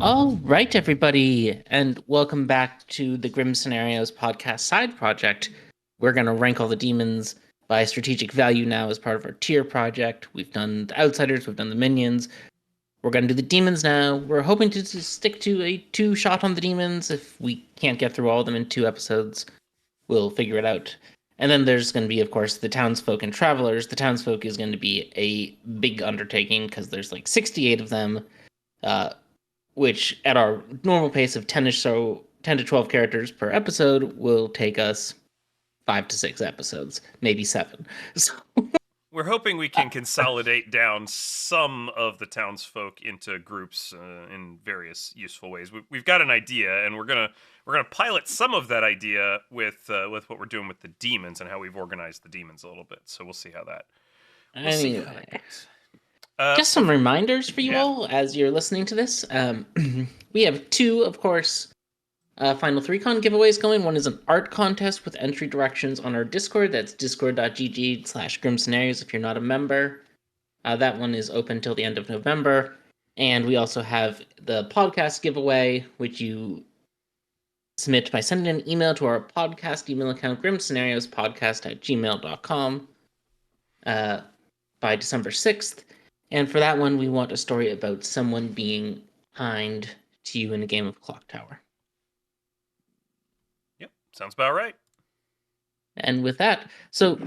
All right, everybody, and welcome back to the Grim Scenarios podcast side project. We're going to rank all the demons by strategic value now as part of our tier project. We've done the outsiders, we've done the minions. We're going to do the demons now. We're hoping to stick to a two-shot on the demons. If we can't get through all of them in 2 episodes, we'll figure it out. And then there's going to be, of course, the townsfolk and travelers. The townsfolk is going to be a big undertaking because there's like 68 of them. Which at our normal pace of 10 to 12 characters per episode will take us 5 to 6 episodes, maybe 7. So we're hoping we can consolidate down some of the townsfolk into groups in various useful ways. We've got an idea, and we're gonna pilot some of that idea with what we're doing with the demons and how we've organized the demons a little bit. So we'll see how that. See how that goes. Just some reminders for you all as you're listening to this. We have 2, of course, Final 3Con giveaways going. One is an art contest with entry directions on our Discord. That's discord.gg/grimscenarios if you're not a member. That one is open till the end of November. And we also have the podcast giveaway, which you submit by sending an email to our podcast email account, grimscenariospodcast@gmail.com, by December 6th. And for that one, we want a story about someone being kind to you in a game of Clocktower. Yep, sounds about right. And with that, so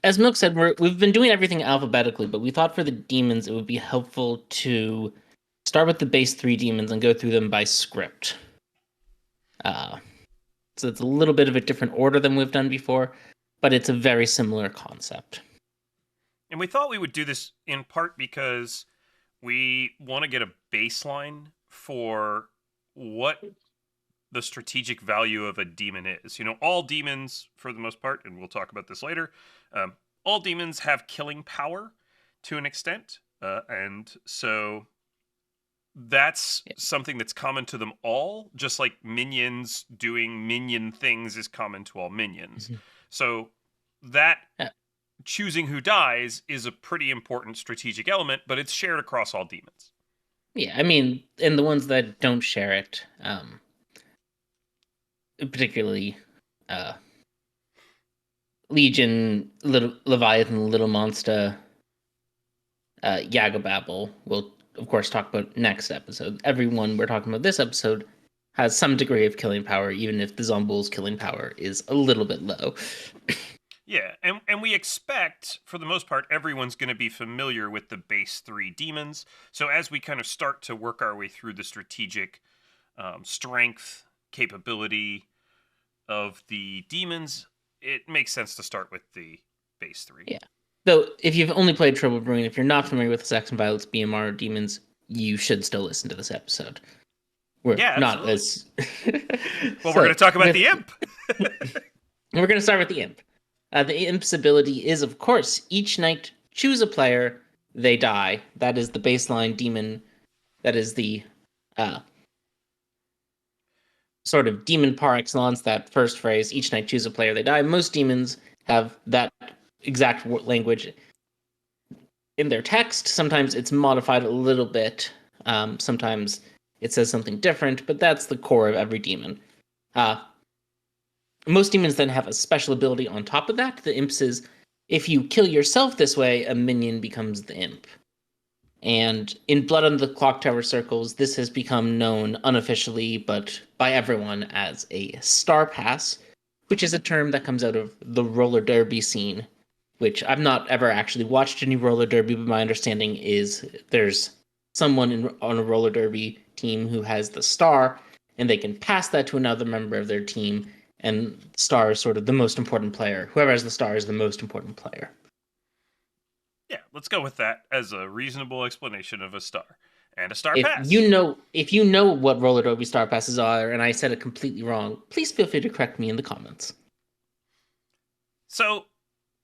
as Milk said, we've been doing everything alphabetically, but we thought for the demons it would be helpful to start with the base 3 demons and go through them by script. So it's a little bit of a different order than we've done before, but it's a very similar concept. And we thought we would do this in part because we want to get a baseline for what the strategic value of a demon is. You know, all demons, for the most part, and we'll talk about this later, all demons have killing power to an extent. And so that's something that's common to them all, just like minions doing minion things is common to all minions. Mm-hmm. So that... choosing who dies is a pretty important strategic element, but it's shared across all demons. Yeah, I mean, and the ones that don't share it, particularly Legion, Leviathan, Little Monster, Yagababble, we'll, of course, talk about next episode. Everyone we're talking about this episode has some degree of killing power, even if the Zombuul's killing power is a little bit low. Yeah, and we expect, for the most part, everyone's going to be familiar with the base 3 demons. So as we kind of start to work our way through the strategic strength, capability of the demons, it makes sense to start with the base 3. Yeah. Though, if you've only played Trouble Brewing, if you're not familiar with the Sects and Violets, BMR, demons, you should still listen to this episode. We're not as... Well, we're going to talk about the Imp! We're going to start with the Imp. The Imp's ability is, of course, each night choose a player, they die. That is the baseline demon. That is the sort of demon par excellence, that first phrase, each night choose a player, they die. Most demons have that exact language in their text. Sometimes it's modified a little bit. Sometimes it says something different, but that's the core of every demon. Most demons then have a special ability on top of that. The Imp's is, if you kill yourself this way, a minion becomes the Imp. And in Blood on the Clocktower circles, this has become known unofficially, but by everyone, as a Star Pass, which is a term that comes out of the roller derby scene, which I've not ever actually watched any roller derby, but my understanding is there's someone on a roller derby team who has the star, and they can pass that to another member of their team, and star is sort of the most important player. Whoever has the star is the most important player. Yeah, let's go with that as a reasonable explanation of a star. And a star pass. If you know what roller derby star passes are, and I said it completely wrong, please feel free to correct me in the comments. So,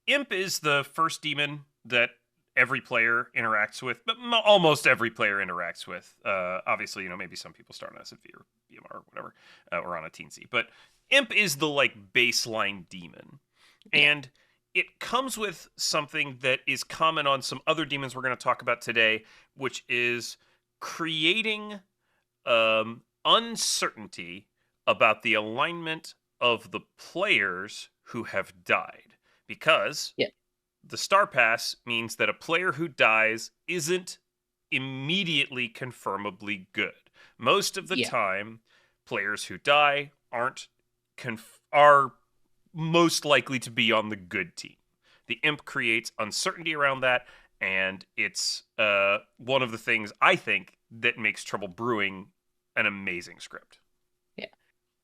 Imp is the first demon that every player interacts with, but almost every player interacts with. Obviously, maybe some people start on SV or BMR or whatever, or on a teensy. But Imp is the, baseline demon. And it comes with something that is common on some other demons we're going to talk about today, which is creating uncertainty about the alignment of the players who have died. Because Yeah. the Star Pass means that a player who dies isn't immediately confirmably good. Most of the Yeah. time, players who die are most likely to be on the good team. The imp creates uncertainty around that, and it's one of the things I think that makes Trouble Brewing an amazing script. Yeah.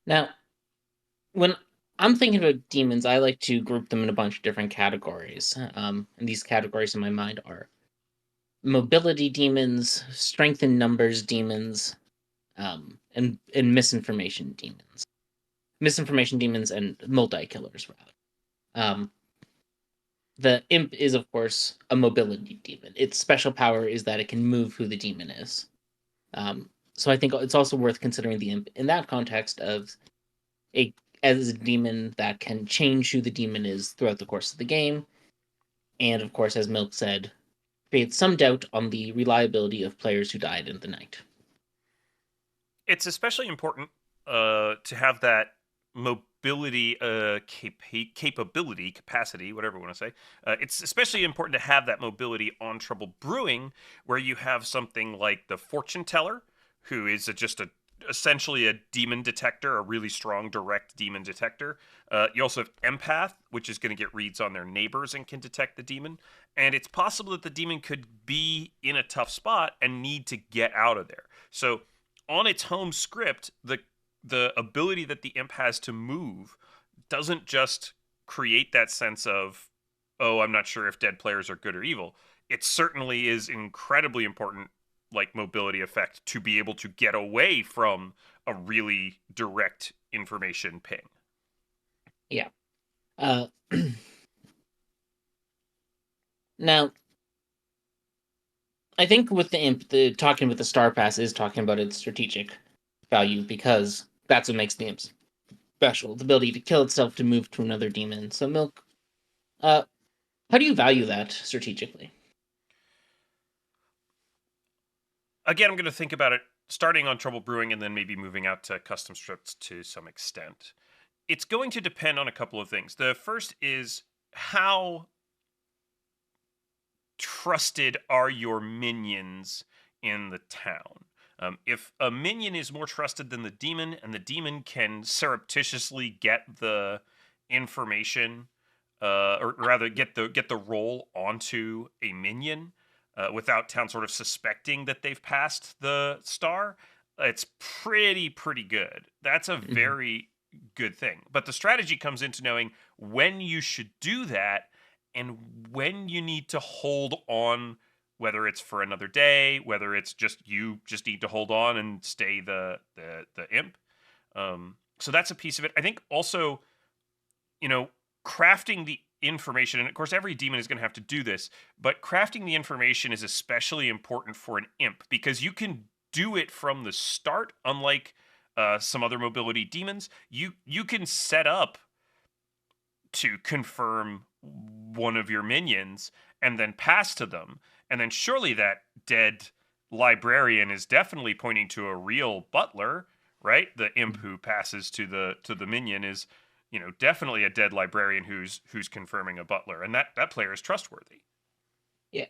Now, when I'm thinking about demons, I like to group them in a bunch of different categories. And these categories in my mind are mobility demons, strength in numbers demons, and misinformation demons. Misinformation demons and multi-killers, rather. Um, the imp is, of course, a mobility demon. Its special power is that it can move who the demon is. So I think it's also worth considering the imp in that context of a as a demon that can change who the demon is throughout the course of the game, and of course, as Milk said, creates some doubt on the reliability of players who died in the night. It's especially important to have that mobility capacity, whatever you want to say. It's especially important to have that mobility on Trouble Brewing, where you have something like the Fortune Teller, who is essentially a demon detector, a really strong direct demon detector. You also have Empath, which is going to get reads on their neighbors and can detect the demon. And it's possible that the demon could be in a tough spot and need to get out of there. So on its home script, the ability that the imp has to move doesn't just create that sense of, oh, I'm not sure if dead players are good or evil. It certainly is incredibly important, like mobility effect, to be able to get away from a really direct information ping. Yeah. Uh, Now, I think with the imp, the talking with the star pass is talking about its strategic value because that's what makes the imp special: the ability to kill itself to move to another demon. So, Milk, uh, how do you value that strategically? Again, I'm going to think about it starting on Trouble Brewing and then maybe moving out to custom strips to some extent. It's going to depend on a couple of things. The first is how trusted are your minions in the town? If a minion is more trusted than the demon, and the demon can surreptitiously get the information, or rather get the roll onto a minion without town sort of suspecting that they've passed the star, it's pretty good. That's a Mhm. very good thing. But the strategy comes into knowing when you should do that and when you need to hold on, whether it's for another day, whether it's just you just need to hold on and stay the imp. So that's a piece of it. I think also, you know, crafting the information, and of course every demon is going to have to do this, but crafting the information is especially important for an imp because you can do it from the start, unlike some other mobility demons. You can set up to confirm one of your minions and then pass to them. And then surely that dead librarian is definitely pointing to a real butler, right? The imp who passes to the minion is, definitely a dead librarian who's confirming a butler. And that player is trustworthy. Yeah.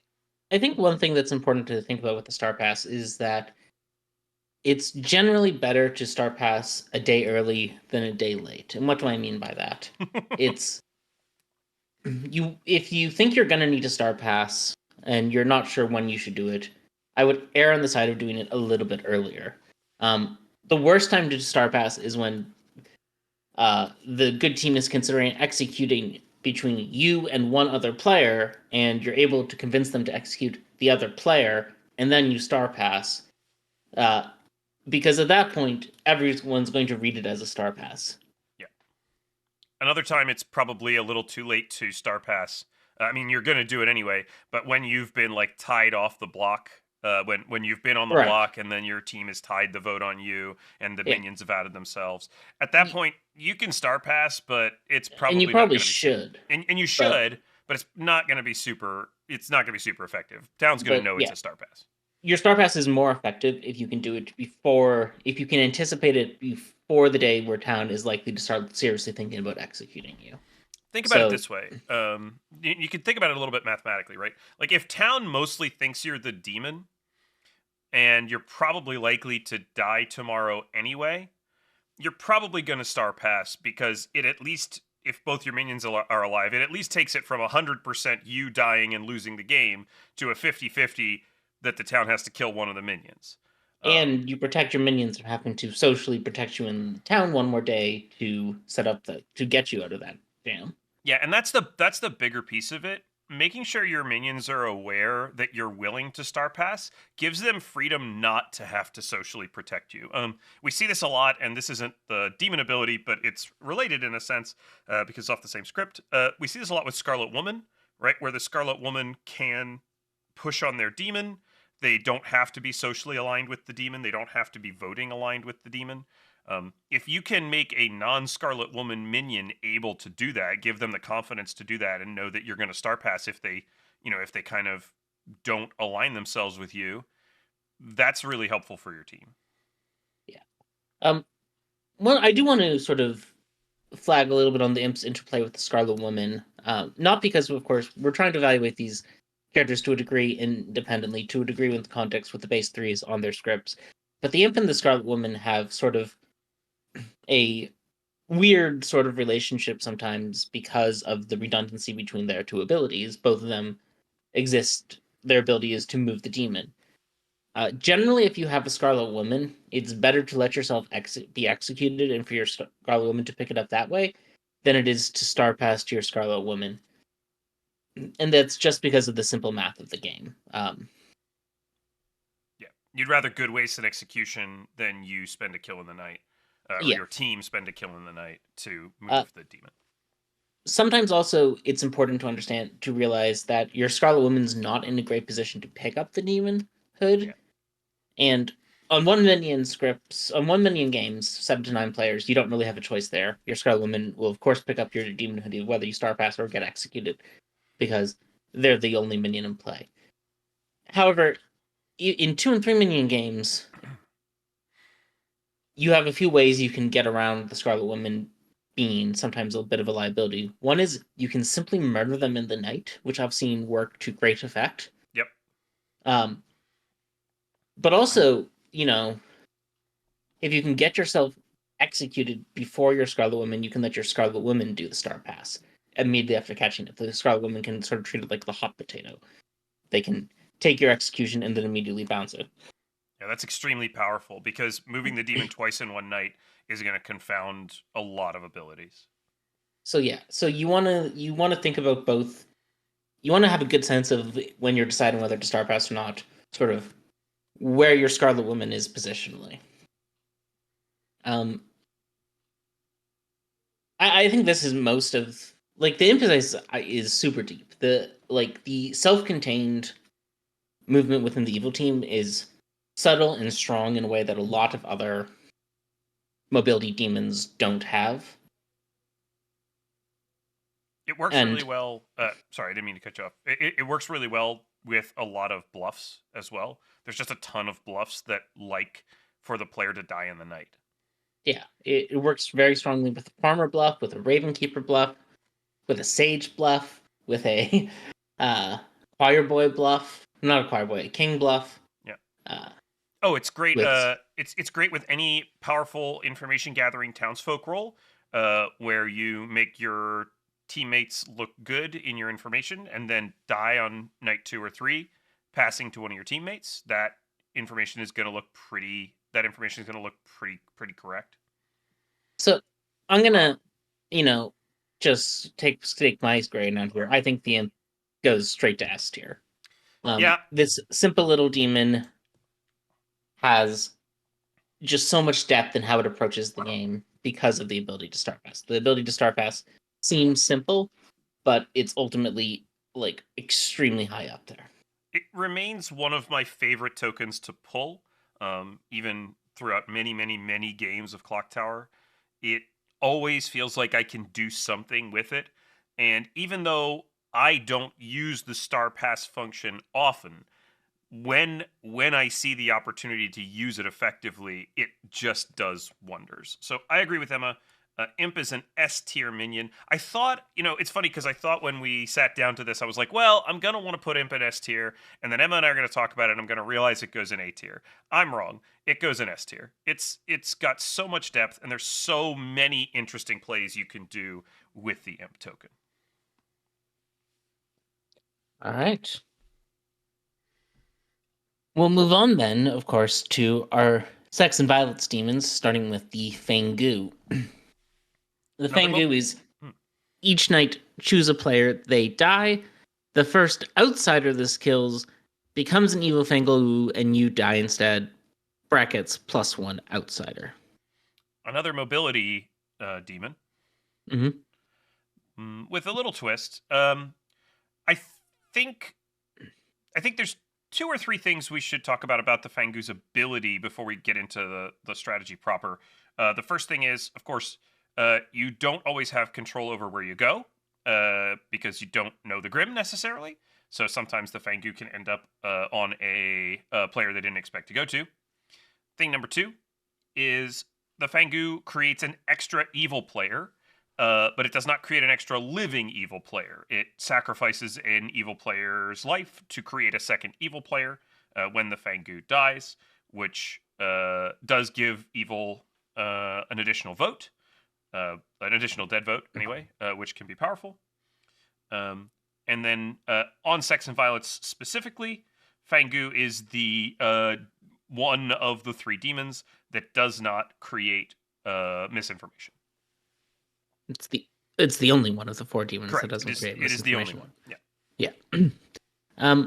I think one thing that's important to think about with the Star Pass is that it's generally better to Star Pass a day early than a day late. And what do I mean by that? It's if you think you're gonna need a Star Pass and you're not sure when you should do it, I would err on the side of doing it a little bit earlier. The worst time to Star Pass is when the good team is considering executing between you and one other player, and you're able to convince them to execute the other player, and then you Star Pass. Uh, because at that point, everyone's going to read it as a Star Pass. Yeah. Another time, it's probably a little too late to star pass. I mean, you're going to do it anyway, but when you've been like tied off the block, when you've been on the Right. block and then your team has tied the vote on you and the Yeah. minions have added themselves, at that point you can star pass, but it's And you probably not probably going to be super. should. And you But should, but it's not going to be super. It's not going to be super effective. Town's going to know it's yeah. a star pass. your Star Pass is more effective if you can do it before, if you can anticipate it before the day where town is likely to start seriously thinking about executing you. Think about it So this way. You can think about it a little bit mathematically, right? Like if town mostly thinks you're the demon, and you're probably likely to die tomorrow anyway, you're probably going to star pass because it at least, if both your minions are alive, it at least takes it from 100% you dying and losing the game to a 50-50 that the town has to kill one of the minions. And you protect your minions from having to socially protect you in the town one more day to set up to get you out of that jam. Yeah, and that's the bigger piece of it. Making sure your minions are aware that you're willing to star pass gives them freedom not to have to socially protect you. We see this a lot, and this isn't the demon ability, but it's related in a sense because it's off the same script. We see this a lot with Scarlet Woman, right, where the Scarlet Woman can push on their demon. They don't have to be socially aligned with the demon. They don't have to be voting aligned with the demon. If you can make a non-Scarlet Woman minion able to do that, give them the confidence to do that, and know that you're going to star pass if they, if they kind of don't align themselves with you, that's really helpful for your team. Yeah. Well, I do want to sort of flag a little bit on the Imp's interplay with the Scarlet Woman. Not because, of course, we're trying to evaluate these characters to a degree independently, to a degree with context with the base threes on their scripts. But the Imp and the Scarlet Woman have sort of a weird sort of relationship sometimes because of the redundancy between their two abilities. Both of them exist. Their ability is to move the demon. Generally, if you have a Scarlet Woman, it's better to let yourself be executed and for your Scarlet Woman to pick it up that way than it is to star past your Scarlet Woman. And that's just because of the simple math of the game. Yeah, you'd rather good waste and execution than you spend a kill in the night. Or your team spend a kill in the night to move the demon. Sometimes also it's important to understand, to realize that your Scarlet Woman's not in a great position to pick up the demon hood. Yeah. And on one minion games, 7 to 9 players, you don't really have a choice there. Your Scarlet Woman will of course pick up your demon hood whether you star pass or get executed, because they're the only minion in play. However, in 2 and 3 minion games, you have a few ways you can get around the Scarlet Woman being sometimes a bit of a liability. One is you can simply murder them in the night, which I've seen work to great effect. Yep. But also, if you can get yourself executed before your Scarlet Woman, you can let your Scarlet Woman do the star pass immediately after catching it. The Scarlet Woman can sort of treat it like the hot potato. They can take your execution and then immediately bounce it. Yeah, that's extremely powerful because moving the demon twice in one night is going to confound a lot of abilities. So yeah, so you want to think about both. You want to have a good sense of, when you're deciding whether to star pass or not, sort of where your Scarlet Woman is positionally. I think this is most of, like, the emphasis is super deep. The self-contained movement within the evil team is subtle and strong in a way that a lot of other mobility demons don't have. It works really well. Sorry, I didn't mean to cut you off. It works really well with a lot of bluffs as well. There's just a ton of bluffs that like for the player to die in the night. Yeah, it works very strongly with a farmer bluff, with a raven keeper bluff, with a sage bluff, with a choir boy bluff. Not a choir boy, a king bluff. Yeah. It's great. It's great with any powerful information gathering townsfolk role, where you make your teammates look good in your information and then die on night 2 or 3, passing to one of your teammates. That information is going to look pretty. That information is going to look pretty correct. So I'm gonna, just take my grade on here. I think the imp goes straight to S tier. Yeah, this simple little demon has just so much depth in how it approaches the game because of the ability to star pass. The ability to star pass seems simple, but it's ultimately extremely high up there. It remains one of my favorite tokens to pull, even throughout many games of Clocktower. It always feels like I can do something with it, and even though I don't use the star pass function often, when I see the opportunity to use it effectively, it just does wonders. So I agree with Emma. Imp is an S tier minion. I thought, it's funny because I thought when we sat down to this, I was like, well, I'm going to want to put Imp in S tier, and then Emma and I are going to talk about it, and I'm going to realize it goes in A tier. I'm wrong. It goes in S tier. It's got so much depth, and there's so many interesting plays you can do with the Imp token. All right. We'll move on then, of course, to our Sects and Violets demons, starting with the Fang Gu. The Fang Gu is each night choose a player, they die. The first outsider this kills becomes an evil Fang Gu, and you die instead. Brackets +1 outsider. Another mobility demon. Mm-hmm. With a little twist. I think there's 2 or 3 things we should talk about the Fang Gu's ability before we get into the strategy proper. The first thing is, of course, you don't always have control over where you go because you don't know the Grim necessarily. So sometimes the Fang Gu can end up on a player they didn't expect to go to. Thing number 2 is the Fang Gu creates an extra evil player, but it does not create an extra living evil player. It sacrifices an evil player's life to create a second evil player when the Fang Gu dies, which does give evil an additional vote. An additional dead vote, anyway, which can be powerful. And then on Sects and Violets specifically, Fang Gu is the one of the 3 demons that does not create misinformation. It's the only one of the 4 demons Correct. that doesn't create misinformation. It is the only one. Yeah.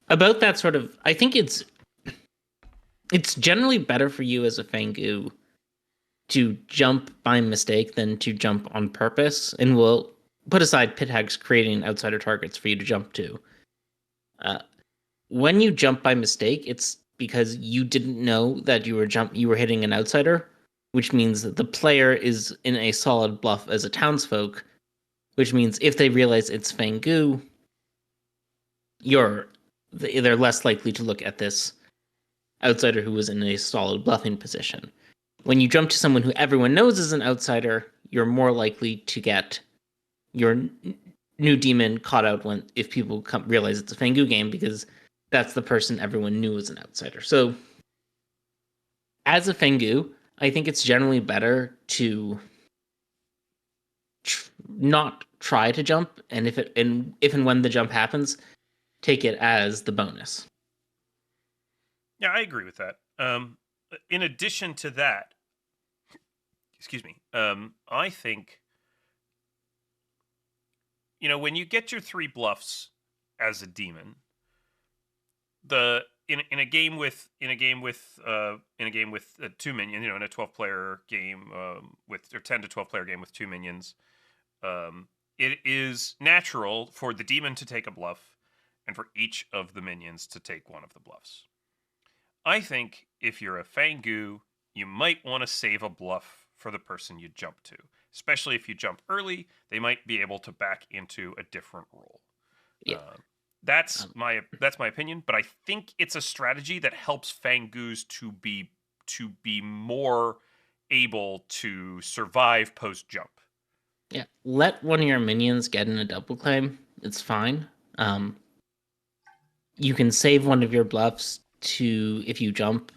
About that sort of, I think it's generally better for you as a Fang Gu to jump by mistake than to jump on purpose, and we'll put aside pit hags creating outsider targets for you to jump to. When you jump by mistake, it's because you didn't know that you were hitting an outsider, which means that the player is in a solid bluff as a townsfolk, which means if they realize it's Fang Gu, they're less likely to look at this outsider who was in a solid bluffing position. When you jump to someone who everyone knows is an outsider, you're more likely to get your new demon caught out if people realize it's a Fang Gu game, because that's the person everyone knew was an outsider. So, as a Fang Gu, I think it's generally better to not try to jump, and if and when the jump happens, take it as the bonus. Yeah, I agree with that. In addition to that, excuse me, I think, when you get your 3 bluffs as a demon, in a game with 2 minions, in a 12-player game or 10 to 12-player game with 2 minions, it is natural for the demon to take a bluff and for each of the minions to take one of the bluffs. I think if you're a Fang Gu, you might want to save a bluff for the person you jump to. Especially if you jump early, they might be able to back into a different role. Yeah. That's my opinion, but I think it's a strategy that helps Fang Gus to be more able to survive post jump. Yeah, let one of your minions get in a double claim. It's fine. You can save one of your bluffs if you jump.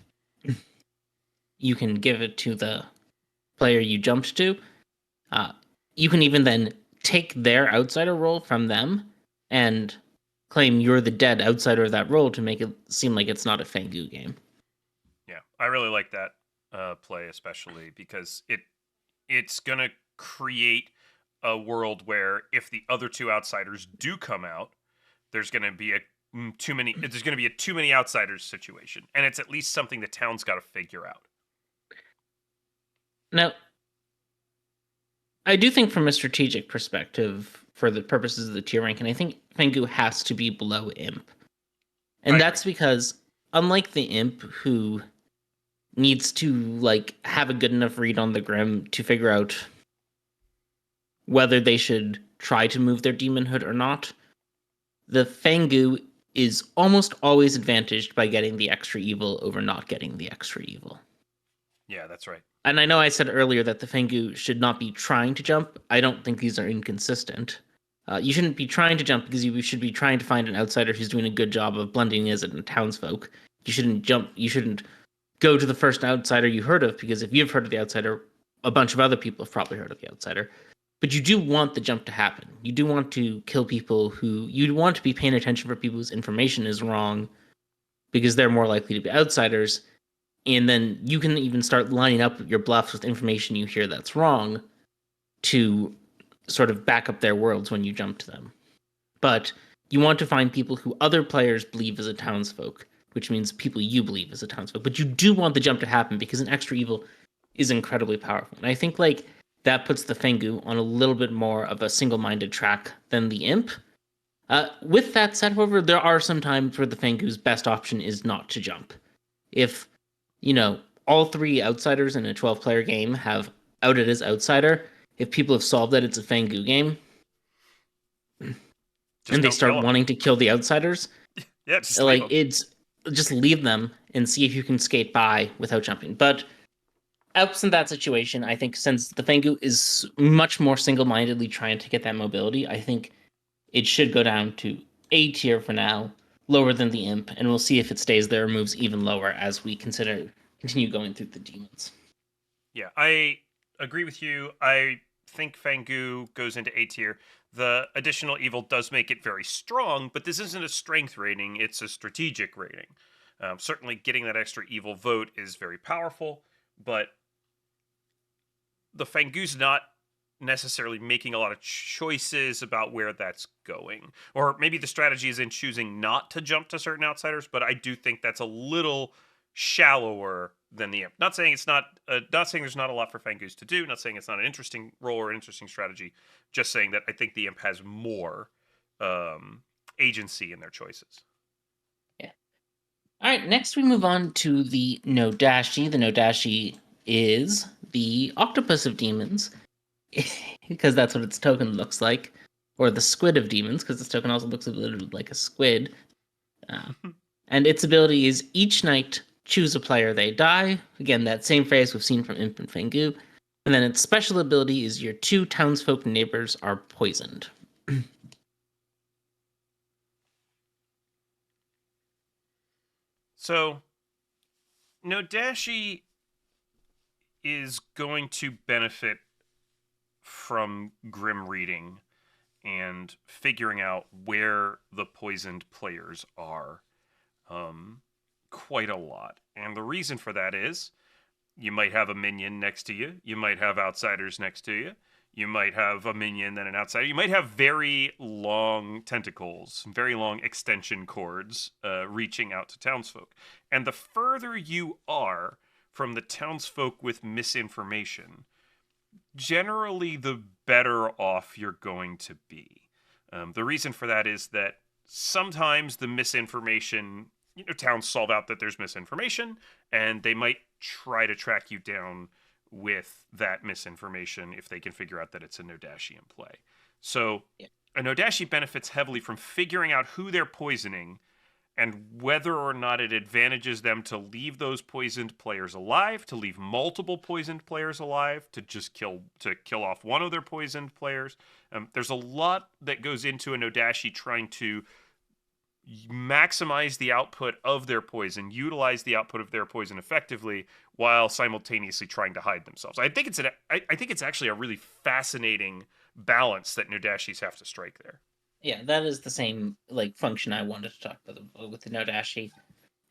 You can give it to the player you jumped to. You can even then take their outsider role from them and claim you're the dead outsider of that role to make it seem like it's not a Fang Gu game. Yeah, I really like that play, especially because it's gonna create a world where if the other 2 outsiders do come out, there's gonna be a too many outsiders situation, and it's at least something the town's got to figure out. Now, I do think from a strategic perspective, for the purposes of the tier ranking, I think Fang Gu has to be below Imp. And that's because, unlike the Imp, who needs to have a good enough read on the Grim to figure out whether they should try to move their demonhood or not, the Fang Gu is almost always advantaged by getting the extra evil over not getting the extra evil. Yeah, that's right. And I know I said earlier that the Fang Gu should not be trying to jump. I don't think these are inconsistent. You shouldn't be trying to jump because you should be trying to find an outsider who's doing a good job of blending as a townsfolk. You shouldn't jump. You shouldn't go to the first outsider you heard of, because if you've heard of the outsider, a bunch of other people have probably heard of the outsider. But you do want the jump to happen. You do want to kill people who you want to be paying attention for people whose information is wrong, because they're more likely to be outsiders. And then you can even start lining up your bluffs with information you hear that's wrong to sort of back up their worlds when you jump to them. But you want to find people who other players believe as a townsfolk, which means people you believe as a townsfolk. But you do want the jump to happen because an extra evil is incredibly powerful. And I think like that puts the Fang Gu on a little bit more of a single-minded track than the Imp. With that said, however, there are some times where the Fang Gu's best option is not to jump. If, all three outsiders in a 12-player game have outed as outsider, if people have solved that it's a Fang Gu game, and they start wanting to kill the outsiders, yeah, just leave them and see if you can skate by without jumping. But absent that situation, I think since the Fang Gu is much more single-mindedly trying to get that mobility, I think it should go down to A tier for now, lower than the Imp, and we'll see if it stays there or moves even lower as we continue going through the demons. Yeah, I agree with you. I think Fang Gu goes into A tier. The additional evil does make it very strong, but this isn't a strength rating, it's a strategic rating. Certainly getting that extra evil vote is very powerful, but the Fang Gu's not necessarily making a lot of choices about where that's going. Or maybe the strategy is in choosing not to jump to certain outsiders, but I do think that's a little shallower than the Imp. Not saying not saying there's not a lot for Fang Gus to do, not saying it's not an interesting role or an interesting strategy, just saying that I think the Imp has more agency in their choices. Yeah. All right, next we move on to the No Dashii. The No Dashii is the octopus of demons, because that's what its token looks like, or the squid of demons, because its token also looks a little like a squid. And its ability is each night choose a player, they die. Again, that same phrase we've seen from Imp and Fang Gu. And then its special ability is your 2 townsfolk neighbors are poisoned. So, No Dashii is going to benefit from grim reading and figuring out where the poisoned players are quite a lot. And the reason for that is you might have a minion next to you, you might have outsiders next to you, you might have a minion then an outsider, you might have very long tentacles, very long extension cords reaching out to townsfolk. And the further you are from the townsfolk with misinformation, generally the better off you're going to be. The reason for that is that sometimes the misinformation, towns solve out that there's misinformation, and they might try to track you down with that misinformation if they can figure out that it's a No Dashii in play. So a No Dashii benefits heavily from figuring out who they're poisoning and whether or not it advantages them to leave those poisoned players alive, to leave multiple poisoned players alive, to just kill off one of their poisoned players. There's a lot that goes into a No Dashii trying to maximize the output of their poison, utilize the output of their poison effectively, while simultaneously trying to hide themselves. I think it's actually a really fascinating balance that No Dashiis have to strike there. Yeah, that is the same function I wanted to talk about with the No Dashii.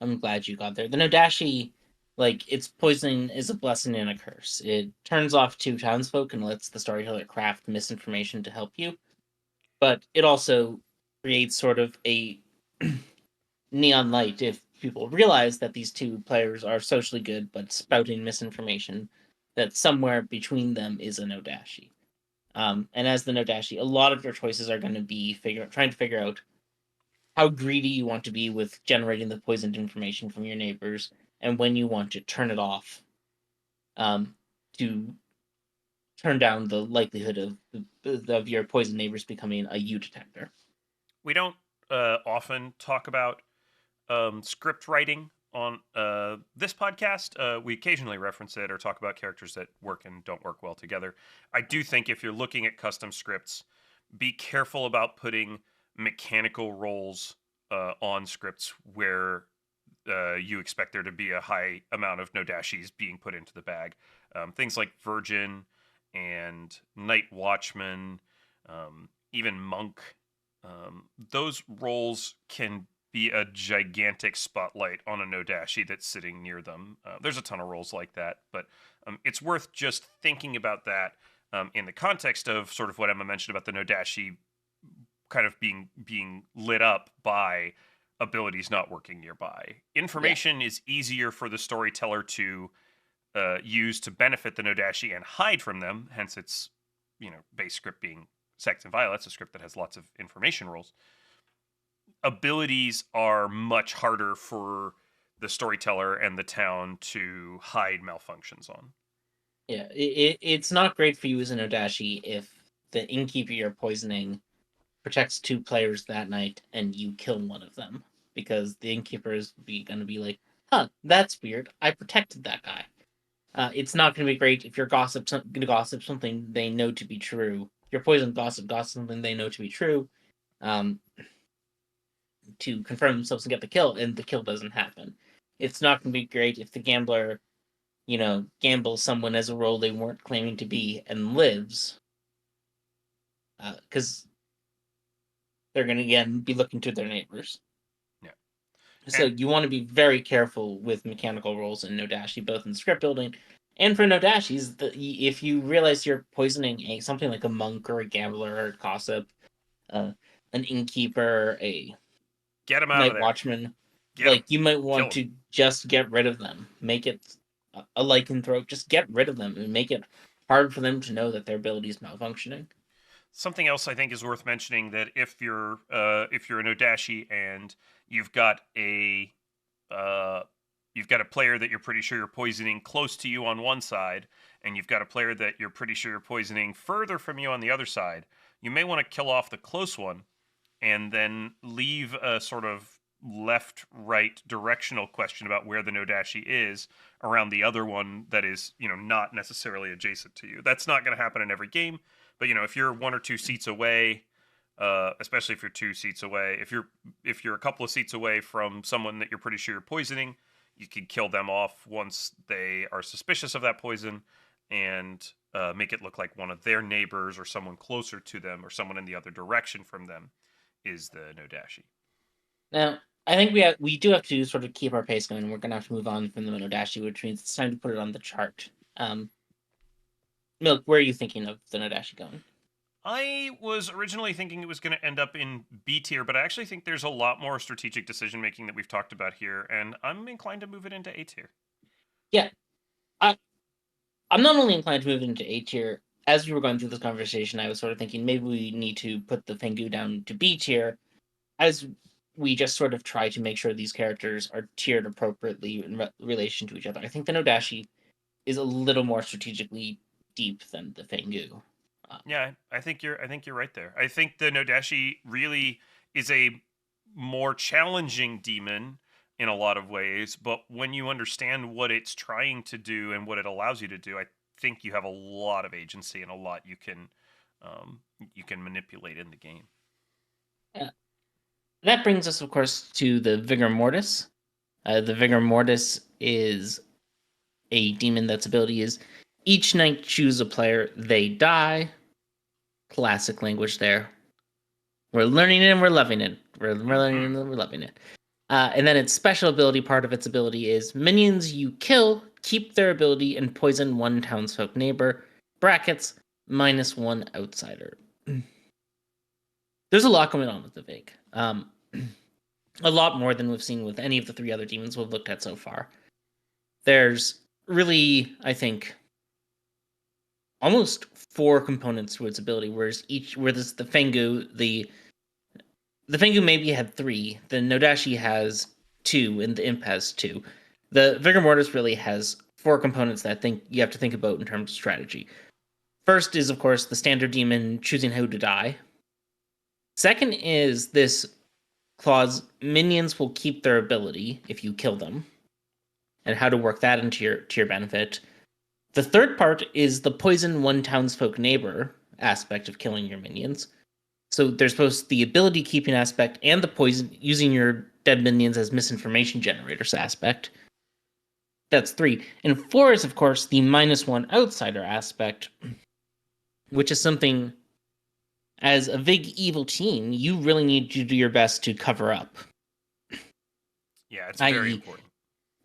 I'm glad you got there. The No Dashii, its poisoning is a blessing and a curse. It turns off 2 townsfolk and lets the storyteller craft misinformation to help you. But it also creates sort of a neon light if people realize that these 2 players are socially good but spouting misinformation, that somewhere between them is a No Dashii. And as the No Dashii, a lot of your choices are going to be trying to figure out how greedy you want to be with generating the poisoned information from your neighbors, and when you want to turn it off, to turn down the likelihood of your poisoned neighbors becoming a U detector. We don't often talk about script writing on this podcast. We occasionally reference it or talk about characters that work and don't work well together. I do think if you're looking at custom scripts, be careful about putting mechanical roles on scripts where you expect there to be a high amount of no dashies being put into the bag. Things like Virgin and Night Watchman, even Monk. Those roles can be a gigantic spotlight on a no dashie that's sitting near them. There's a ton of roles like that, but it's worth just thinking about that in the context of sort of what Emma mentioned about the no dashie kind of being lit up by abilities not working nearby. Information is easier for the storyteller to use to benefit the no dashie and hide from them. Hence, its base script being Sects and Violets, a script that has lots of information roles. Abilities are much harder for the storyteller and the town to hide malfunctions on. Yeah, it's not great for you as an Odashi if the innkeeper you're poisoning protects 2 players that night and you kill one of them, because the innkeeper is going to be like, huh, that's weird, I protected that guy. It's not going to be great if you're going to gossip something they know to be true. Your poison gossip something they know to be true, to confirm themselves and get the kill, and the kill doesn't happen. It's not going to be great if the gambler, gambles someone as a role they weren't claiming to be and lives, because they're going to again be looking to their neighbors. Yeah. So you want to be very careful with mechanical roles in Nodashi, both in script building and for Nodashis. If you realize you're poisoning something like a monk or a gambler or a gossip, an innkeeper, a get them out night of there. watchman, you might want to just get rid of them. Make it a lycanthrope. Just get rid of them and make it hard for them to know that their ability is malfunctioning. Something else I think is worth mentioning, that if you're an Odashi and you've got a player that you're pretty sure you're poisoning close to you on one side, and you've got a player that you're pretty sure you're poisoning further from you on the other side, you may want to kill off the close one and then leave a sort of left-right directional question about where the Nodashi is around the other one that is, not necessarily adjacent to you. That's not going to happen in every game. But if you're 1 or 2 seats away, especially if you're 2 seats away, if you're a couple of seats away from someone that you're pretty sure you're poisoning, you can kill them off once they are suspicious of that poison, and make it look like one of their neighbors or someone closer to them or someone in the other direction from them is the Nodashi. Now, I think we do have to sort of keep our pace going. We're going to have to move on from the Nodashi, which means it's time to put it on the chart. Milk, where are you thinking of the Nodashi going? I was originally thinking it was going to end up in B tier, but I actually think there's a lot more strategic decision making that we've talked about here, and I'm inclined to move it into A tier. Yeah, I'm not only inclined to move it into A tier. As we were going through this conversation, I was sort of thinking maybe we need to put the Fang Gu down to B tier, as we just sort of try to make sure these characters are tiered appropriately in relation to each other. I think the Nodashi is a little more strategically deep than the Fang Gu. Yeah, I think you're right there. I think the Nodashi really is a more challenging demon in a lot of ways, but when you understand what it's trying to do and what it allows you to do, I think you have a lot of agency and a lot you can manipulate in the game. That brings us, of course, to the Vigormortis. The Vigormortis is a demon that's ability is each night choose a player, they die. Classic language there. We're learning it and we're loving it. We're learning it and we're loving it. And then its special ability, part of its ability is minions you kill keep their ability and poison 1 townsfolk neighbor, brackets, -1 outsider. There's a lot going on with the Vig. A lot more than we've seen with any of the 3 other demons we've looked at so far. There's really, I think, almost 4 components to its ability, whereas the Fang Gu, the Fang Gu maybe had 3, the Nodashi has 2, and the Imp has 2. The Vigormortis really has 4 components that I think you have to think about in terms of strategy. First is, of course, the standard demon choosing how to die. Second is this clause, minions will keep their ability if you kill them, and how to work that into your benefit. The third part is the poison one townsfolk neighbor aspect of killing your minions. So there's both the ability keeping aspect and the poison using your dead minions as misinformation generators aspect. That's 3. And 4 is, of course, the -1 outsider aspect, which is something, as a big evil team, you really need to do your best to cover up. Yeah, it's very important.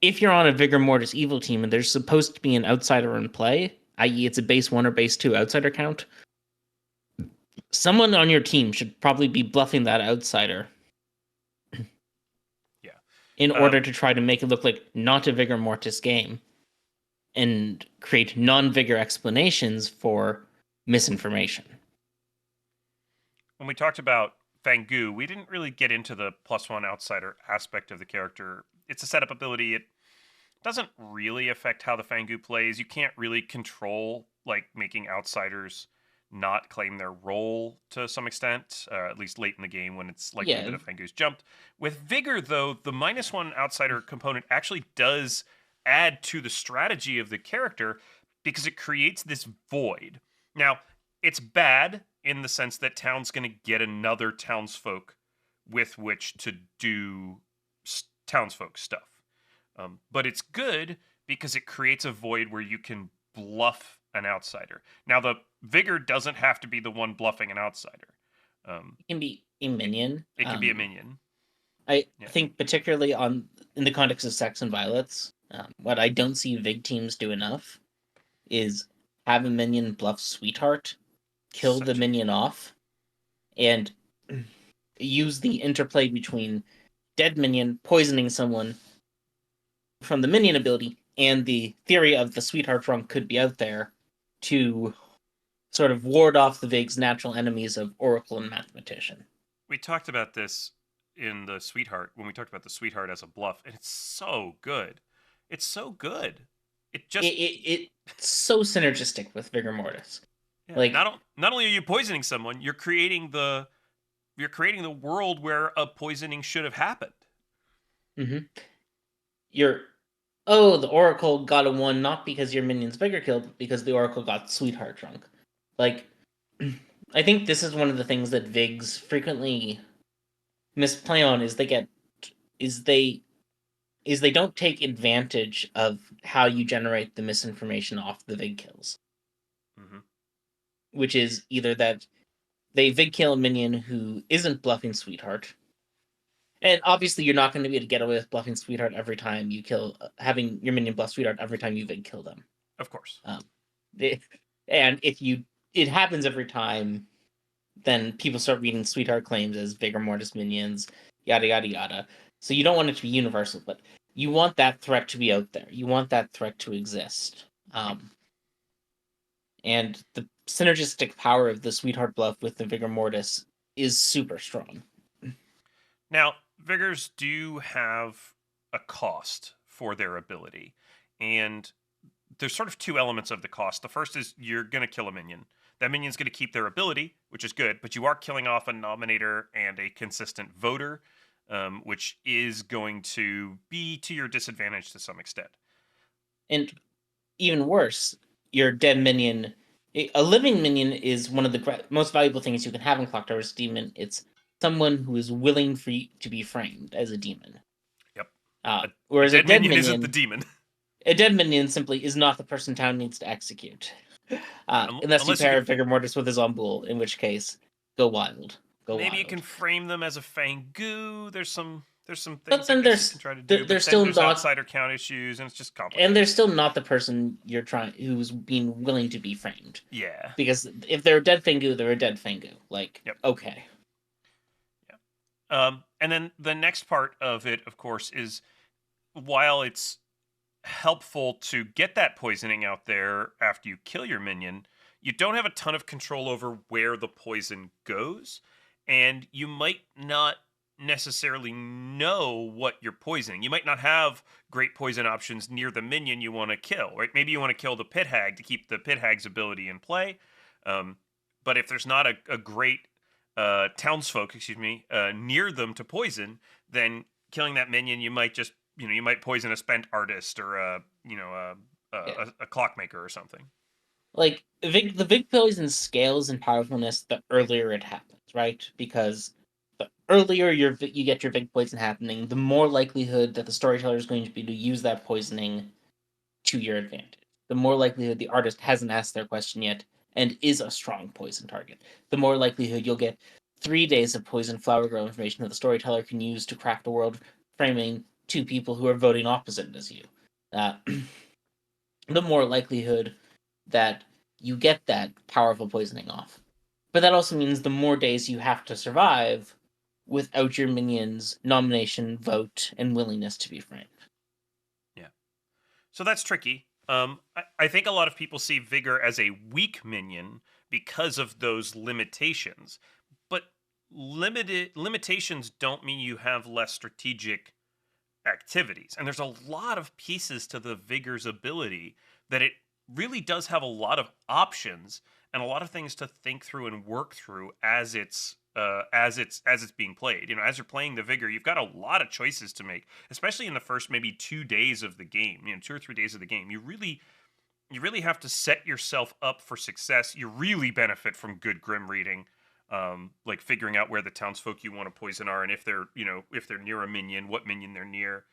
If you're on a Vigormortis evil team and there's supposed to be an outsider in play, i.e. it's a base 1 or base 2 outsider count, someone on your team should probably be bluffing that outsider. Yeah. In order to try to make it look like not a Vigormortis game and create non-Vigor explanations for misinformation. When we talked about Fang Gu, we didn't really get into the +1 outsider aspect of the character. It's a setup ability. It doesn't really affect how the Fang Gu plays. You can't really control, like, making outsiders not claim their role to some extent, at least late in the game when it's likely that a Fang Gu's jumped. With Vigor, though, the -1 outsider component actually does add to the strategy of the character because it creates this void. Now, it's bad in the sense that town's going to get another townsfolk with which to do townsfolk stuff. But it's good because it creates a void where you can bluff an outsider. Now, the Vigor doesn't have to be the one bluffing an outsider. It can be a minion. It can be a minion. I think particularly in the context of Sects and Violets, what I don't see Vig teams do enough is have a minion bluff Sweetheart, kill the minion off, and use the interplay between dead minion poisoning someone from the minion ability and the theory of the Sweetheart drunk could be out there to sort of ward off the Vig's natural enemies of Oracle and Mathematician. We talked about this in the Sweetheart, when we talked about the Sweetheart as a bluff, and it's so good. It's so good. It's so synergistic with Vigormortis. Yeah, like not only are you poisoning someone, you're creating the world where a poisoning should have happened. Mm-hmm. The Oracle got a 1 not because your minion's Vigor killed, but because the Oracle got Sweetheart drunk. Like, I think this is one of the things that Vigs frequently misplay on is they don't take advantage of how you generate the misinformation off the Vig kills. Mm-hmm. Which is either that they Vig kill a minion who isn't bluffing Sweetheart. And obviously you're not going to be able to get away with bluffing Sweetheart every time you kill, having your minion bluff Sweetheart every time you Vig kill them. Of course. And if it happens every time, then people start reading Sweetheart claims as Vigormortis minions, yada, yada, yada. So you don't want it to be universal, but you want that threat to be out there. You want that threat to exist. And the synergistic power of the Sweetheart bluff with the Vigormortis is super strong. Now, Vigors do have a cost for their ability, and there's sort of 2 elements of the cost. The first is you're going to kill a minion. That minion's going to keep their ability, which is good, but you are killing off a nominator and a consistent voter, which is going to be to your disadvantage to some extent. And even worse, your dead minion... A living minion is one of the most valuable things you can have in Clocktower's demon. It's someone who is willing for you to be framed as a demon. Yep. Whereas a dead minion isn't the demon. A dead minion simply is not the person town needs to execute. Unless you pair Vigormortis with a Zombuul, in which case, go wild. Maybe you can frame them as a Fang Gu. There's some things you can try to do. There's outsider count issues, and it's just complicated. And they're still not the person who's being willing to be framed. Yeah. Because if they're a dead Fang Gu, they're a dead Fang Gu. Okay. Yeah. And then the next part of it, of course, is while it's helpful to get that poisoning out there after you kill your minion, you don't have a ton of control over where the poison goes, and you might not necessarily know what you're poisoning. You might not have great poison options near the minion you want to kill, right? Maybe you want to kill the pit hag to keep the pit hag's ability in play, but if there's not a great townsfolk, near them to poison, then killing that minion, you might just you might poison a spent artist or Yeah. a clockmaker or something. Like the Vig poison scales in powerfulness the earlier it happens, right? Because the earlier you get your Vig poison happening, the more likelihood that the storyteller is going to be to use that poisoning to your advantage. The more likelihood the artist hasn't asked their question yet and is a strong poison target. The more likelihood you'll get 3 days of poison flower grow information that the storyteller can use to craft a world framing to people who are voting opposite as you. Uh, the more likelihood that you get that powerful poisoning off. But that also means the more days you have to survive without your minions' nomination, vote, and willingness to be framed. Yeah. So that's tricky. I think a lot of people see Vigor as a weak minion because of those limitations. But limitations don't mean you have less strategic activities. And there's a lot of pieces to the Vigor's ability that it really does have a lot of options and a lot of things to think through and work through as it's being played. As you're playing the Vigor, you've got a lot of choices to make, especially in the first maybe 2 days of the game. 2 or 3 days of the game. You really have to set yourself up for success. You really benefit from good grim reading, like figuring out where the townsfolk you want to poison are, and if they're near a minion, what minion they're near.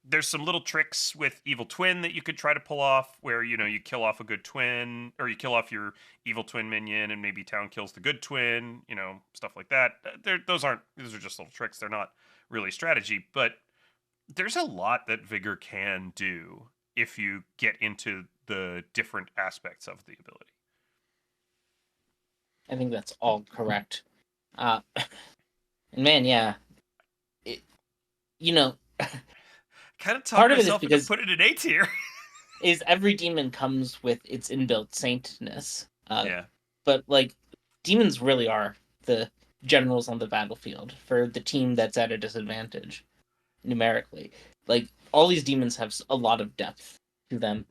There's some little tricks with Evil Twin that you could try to pull off, where you kill off a good twin, or you kill off your evil twin minion, and maybe town kills the good twin. Stuff like that. Those are just little tricks. They're not really strategy, but there's a lot that Vigor can do if you get into the different aspects of the ability. I think that's all correct. And man, yeah, it, you know, Kind of part talked of it is myself into because putting it in A tier. is every demon comes with its inbuilt saintness. Yeah. But like, demons really are the generals on the battlefield for the team that's at a disadvantage numerically. Like, all these demons have a lot of depth to them.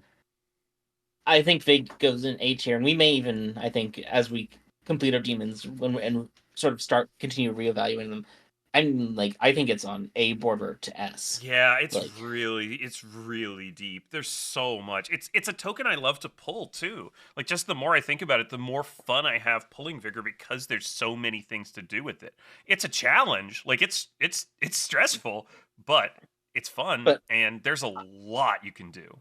I think Vig goes in A tier, and we may even, I think, as we complete our demons and sort of continue reevaluating them. I think it's on A border to S. Yeah, it's Like, really deep. There's so much. It's a token I love to pull too. Like, just the more I think about it, the more fun I have pulling Vigor because there's so many things to do with it. It's a challenge. Like, it's stressful, but it's fun but and there's a lot you can do.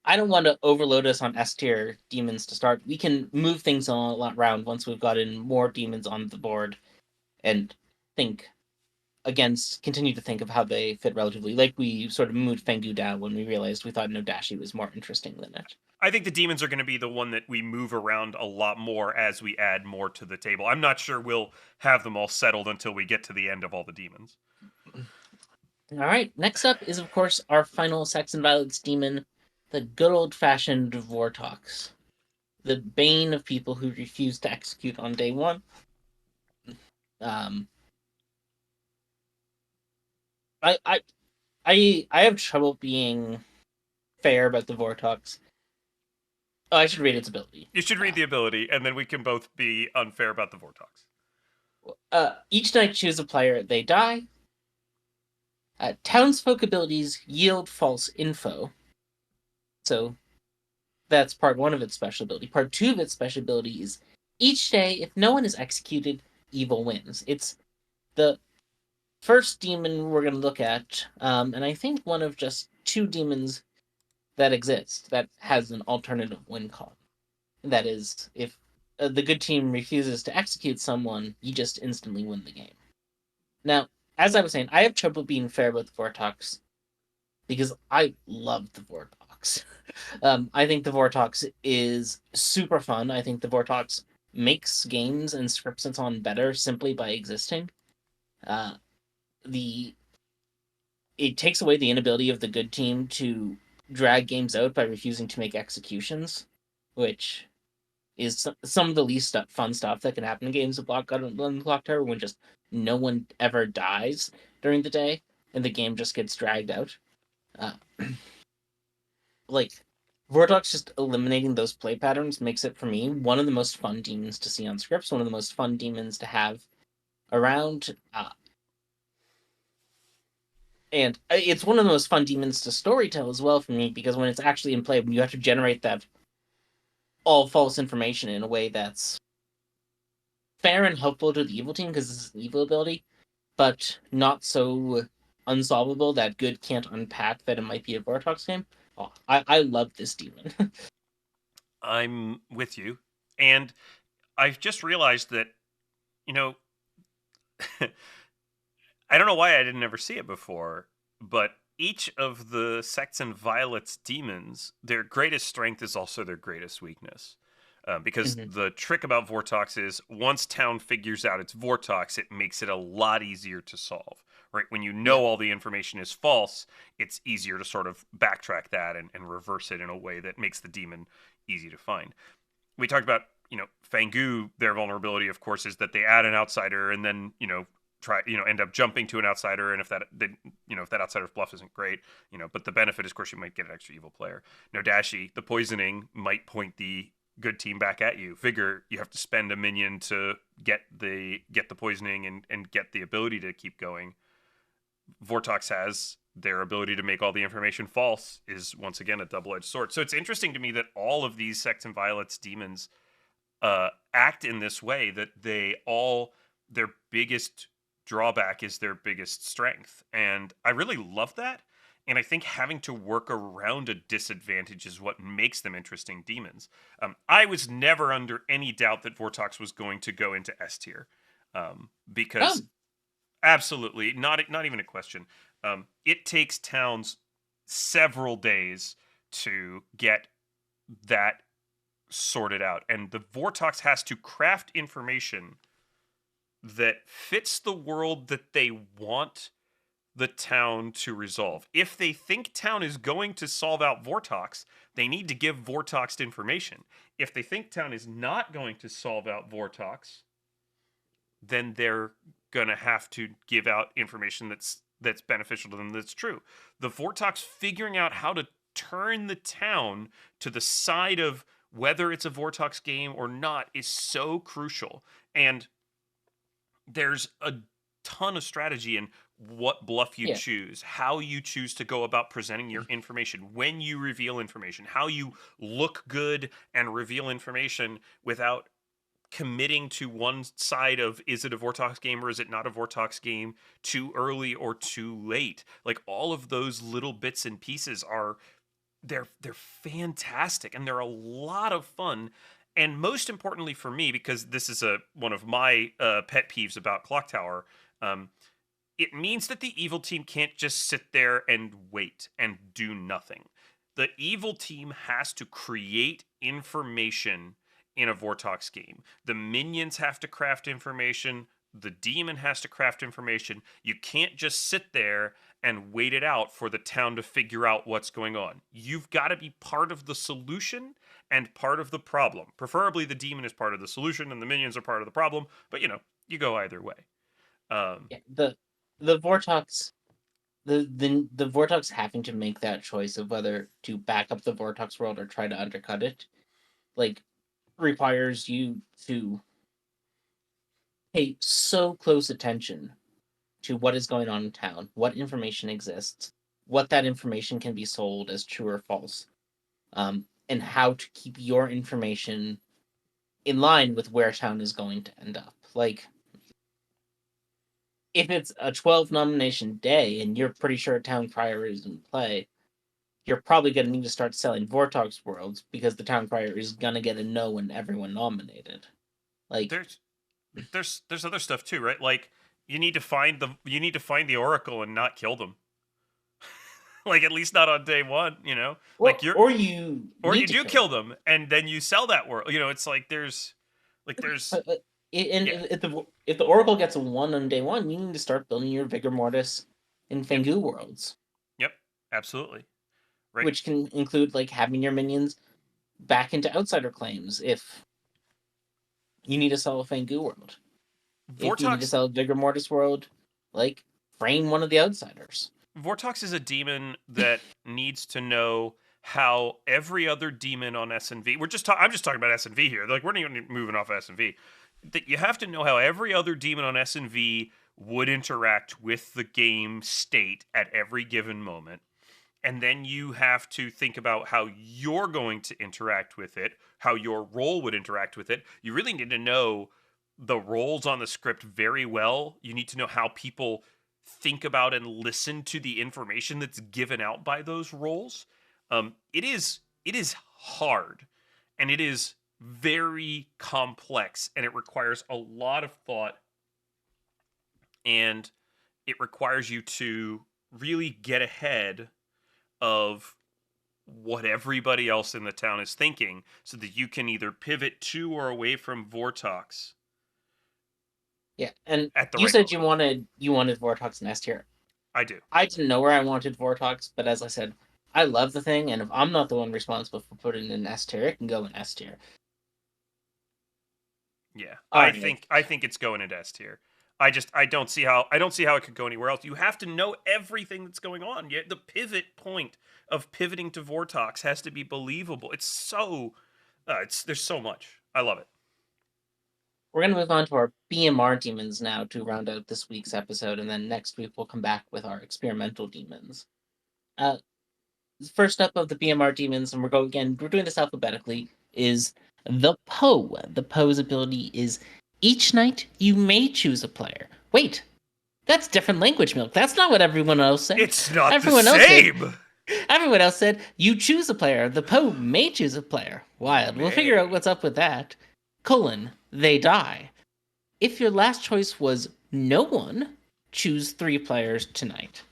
I don't want to overload us on S tier demons to start. We can move things on around once we've gotten more demons on the board and think continue to think of how they fit relatively. Like we sort of moved Fang Gu down when we realized we thought no Dashii was more interesting than it. I think the demons are going to be the one that we move around a lot more as we add more to the table. I'm not sure we'll have them all settled until we get to the end of all the demons. All right, next up is, of course, our final Sects and Violets demon, the good old-fashioned Vortox, the bane of people who refuse to execute on day one. I have trouble being fair about the Vortox. Oh, I should read its ability. You should read the ability, and then we can both be unfair about the Vortox. Each night choose a player, they die. Townsfolk abilities yield false info. So that's part one of its special ability. Part two of its special ability is each day, if no one is executed, evil wins. It's the first demon we're going to look at, and I think one of just two demons that exist that has an alternative win column. That is, if the good team refuses to execute someone, you just instantly win the game. Now, as I was saying, I have trouble being fair with Vortox because I love the Vortox. I think the Vortox is super fun. I think the Vortox makes games and scripts it's on better simply by existing. It takes away the inability of the good team to drag games out by refusing to make executions, which is some of the least fun stuff that can happen in games of Clocktower when just no one ever dies during the day and the game just gets dragged out. Like, Vortox just eliminating those play patterns makes it, for me, one of the most fun demons to see on scripts, one of the most fun demons to have around. And it's one of the most fun demons to storytell as well for me, because when it's actually in play, when you have to generate that all false information in a way that's fair and helpful to the evil team, because this is an evil ability, but not so unsolvable that good can't unpack that it might be a Vortox game. Oh, I love this demon. I'm with you. And I've just realized that, you know, I don't know why I didn't ever see it before, but each of the Sects and Violets demons, their greatest strength is also their greatest weakness. Because Mhm. the trick about Vortox is once town figures out it's Vortox, it makes it a lot easier to solve. Right? When you Yeah. know all the information is false, it's easier to sort of backtrack that and reverse it in a way that makes the demon easy to find. We talked about, Fang Gu, their vulnerability, of course, is that they add an outsider and then, end up jumping to an outsider, and if that outsider's bluff isn't great, but the benefit is, of course, you might get an extra evil player. No, Dashii, the poisoning might point the good team back at you. Vigor, you have to spend a minion to get the poisoning and get the ability to keep going. Vortox has their ability to make all the information false is once again a double-edged sword. So it's interesting to me that all of these Sects and Violets demons act in this way, that their biggest drawback is their biggest strength, and I really love that. And I think having to work around a disadvantage is what makes them interesting demons. I was never under any doubt that Vortox was going to go into S tier, because Um, absolutely not even a question. It takes towns several days to get that sorted out, and the Vortox has to craft information that fits the world that they want the town to resolve. If they think town is going to solve out Vortox, they need to give Vortox information. If they think town is not going to solve out Vortox, then they're gonna have to give out information that's beneficial to them, that's true. The Vortox figuring out how to turn the town to the side of whether it's a Vortox game or not is so crucial. And there's a ton of strategy in what bluff you yeah. choose, how you choose to go about presenting your information, when you reveal information, how you look good and reveal information without committing to one side of, is it a Vortox game or is it not a Vortox game, too early or too late. Like all of those little bits and pieces are, they're fantastic, and they're a lot of fun. And most importantly for me, because this is one of my pet peeves about Clocktower, it means that the evil team can't just sit there and wait and do nothing. The evil team has to create information in a Vortox game. The minions have to craft information. The demon has to craft information. You can't just sit there and wait it out for the town to figure out what's going on. You've got to be part of the solution and part of the problem. Preferably the demon is part of the solution and the minions are part of the problem, but you go either way. Yeah. The Vortox the Vortox having to make that choice of whether to back up the Vortox world or try to undercut it, like, requires you to pay so close attention to what is going on in town, what information exists, what that information can be sold as true or false, and how to keep your information in line with where town is going to end up. Like, if it's a 12 nomination day and you're pretty sure town crier is in play, you're probably going to need to start selling Vortox worlds, because the town crier is going to get a no when everyone nominated. Like, there's there's other stuff too, right? Like you need to find the oracle and not kill them. Like at least not on day one. Like you're or you or need you to do kill kill them. them and then you sell that world. It's like there's And yeah. if the Oracle gets a 1 on day 1, you need to start building your Vigormortis and Yep. Fang Gu worlds, Yep. Absolutely. Right. which can include, like, having your minions back into outsider claims if you need to sell a Fang Gu world. If you need to Vortox sell a Vigormortis world, like, frame one of the outsiders. Vortox is a demon that needs to know how every other demon on SNV. I'm just talking about SNV here. Like we're not even moving off SNV. that you have to know how every other demon on S&V would interact with the game state at every given moment. And then you have to think about how you're going to interact with it, how your role would interact with it. You really need to know the roles on the script very well. You need to know how people think about and listen to the information that's given out by those roles. It is hard, and it is very complex, and it requires a lot of thought, and it requires you to really get ahead of what everybody else in the town is thinking, so that you can either pivot to or away from Vortox. Yeah, and at the you right said moment. you wanted Vortox in S tier. I do. I didn't know where I wanted Vortox, but as I said, I love the thing, and if I'm not the one responsible for putting it in S tier, it can go in S tier. Yeah, All I right. think it's going into S tier. I don't see how it could go anywhere else. You have to know everything that's going on. Yet the pivot point of pivoting to Vortox has to be believable. It's so there's so much. I love it. We're going to move on to our BMR demons now to round out this week's episode, and then next week we'll come back with our experimental demons. First up of the BMR demons, and we're doing this alphabetically, is the Poe. The Poe's ability is each night you may choose a player. Wait, that's different language, Milk. That's not what everyone else said. It's not everyone the same. Everyone else said you choose a player. The Poe may choose a player. Wild. We'll figure out what's up with that. They die. If your last choice was no one, choose 3 players tonight.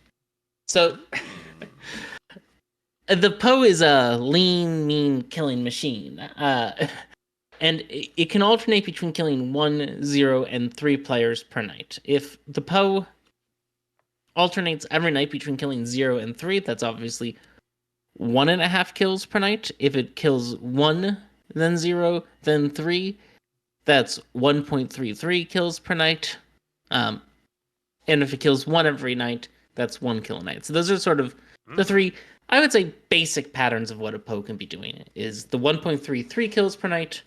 So, the Poe is a lean, mean killing machine. And it can alternate between killing 1, 0, and 3 players per night. If the Poe alternates every night between killing 0 and 3, that's obviously 1.5 kills per night. If it kills 1, then 0, then 3, that's 1.33 kills per night. And if it kills 1 every night, that's 1 kill a night. So those are sort of the 3, I would say, basic patterns of what a Poe can be doing. Is the 1.33 kills per night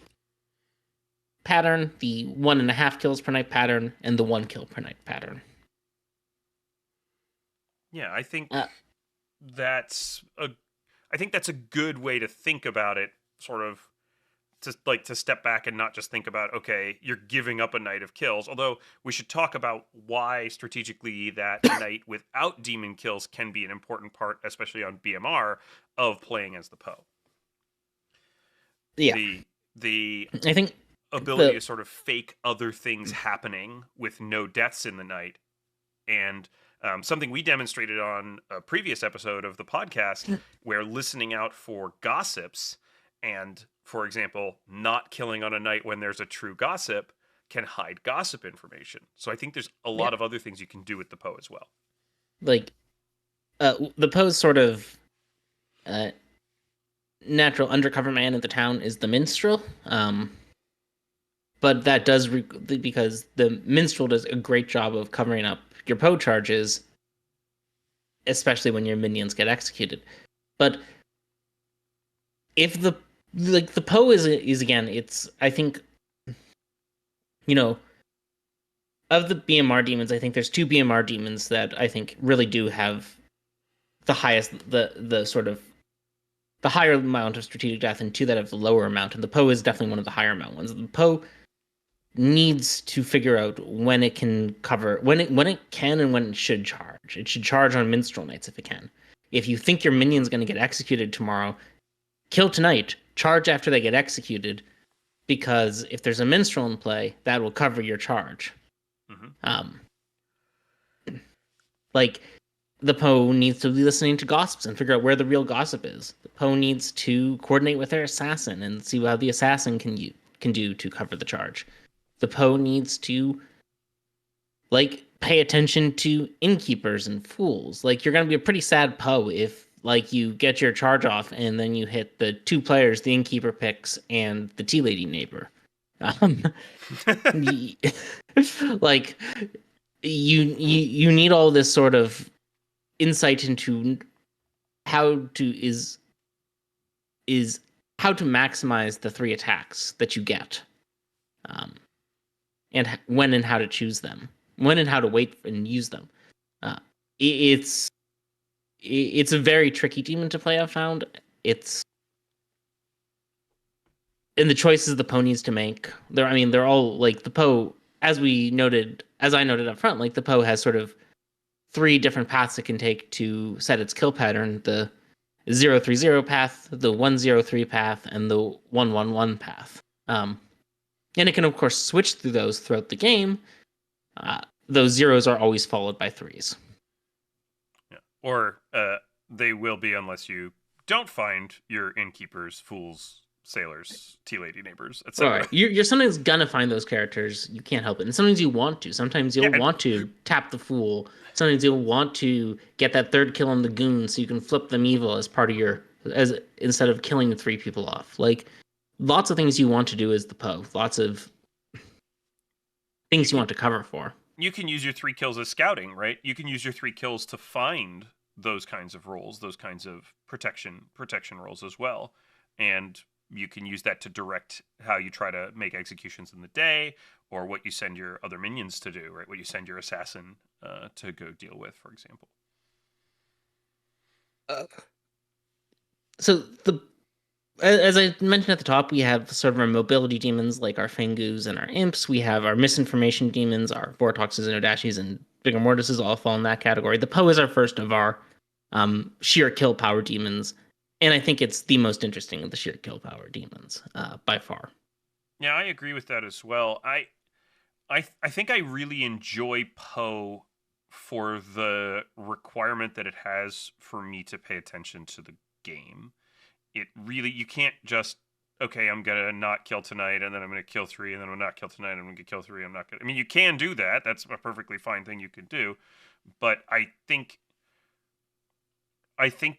pattern, the 1.5 kills per night pattern, and the 1 kill per night pattern. Yeah, I think that's a good way to think about it, sort of to step back and not just think about, okay, you're giving up a night of kills. Although we should talk about why strategically that night without demon kills can be an important part, especially on BMR, of playing as the Poe. Yeah. The I think ability to sort of fake other things happening with no deaths in the night, and something we demonstrated on a previous episode of the podcast, where listening out for gossips and, for example, not killing on a night when there's a true gossip can hide gossip information. So I think there's a lot of other things you can do with the Poe as well. Like, the Poe's sort of natural undercover man in the town is the minstrel. But that does because the minstrel does a great job of covering up your Poe charges, especially when your minions get executed. But if the Poe is again, it's, I think, of the BMR demons, I think there's 2 BMR demons that I think really do have the highest, the sort of the higher amount of strategic death, and 2 that have the lower amount. And the Poe is definitely one of the higher amount ones. The Poe needs to figure out when it can cover, when it can and when it should charge. It should charge on minstrel nights if it can. If you think your minion's going to get executed tomorrow, kill tonight, charge after they get executed, because if there's a minstrel in play, that will cover your charge. Like, the Poe needs to be listening to gossips and figure out where the real gossip is. The Poe needs to coordinate with their assassin and see how the assassin can do to cover the charge. The Poe needs to, pay attention to innkeepers and fools. You're going to be a pretty sad Poe if, you get your charge off and then you hit the 2 players the innkeeper picks and the tea lady neighbor. You need all this sort of insight into how to maximize the 3 attacks that you get. and when and how to choose them, when and how to wait and use them. It's a very tricky demon to play. I've found it's and the choices the Poe needs to make. They're all like the Poe, as I noted up front. Like the Poe has sort of three different paths it can take to set its kill pattern: the 0-3-0 path, the 1-0-3 path, and the 1-1-1 path. And it can of course switch through those throughout the game. Those zeros are always followed by threes. Yeah. Or they will be unless you don't find your innkeepers, fools, sailors, tea lady neighbors, etc. Right. You're sometimes gonna find those characters. You can't help it. And sometimes you want to. Sometimes you'll want to tap the fool. Sometimes you'll want to get that third kill on the goon so you can flip them evil as part of instead of killing three people off. Like lots of things you want to do as the Poe. Lots of things you want to cover for. You can use your 3 kills as scouting, right? You can use your 3 kills to find those kinds of roles, those kinds of protection roles as well. And you can use that to direct how you try to make executions in the day, or what you send your other minions to do, right? What you send your assassin to go deal with, for example. So as I mentioned at the top, we have sort of our mobility demons like our Fang Gus and our imps. We have our misinformation demons, our Vortoxes and our Dashies and Vigormortis all fall in that category. The Poe is our first of our sheer kill power demons, and I think it's the most interesting of the sheer kill power demons by far. Yeah, I agree with that as well. I think I really enjoy Poe for the requirement that it has for me to pay attention to the game. It really, you can't just, okay, I'm going to not kill tonight, and then I'm going to kill 3, and then I'm not kill tonight, and I'm going to kill 3, I'm not going to... I mean, you can do that. That's a perfectly fine thing you could do. But I think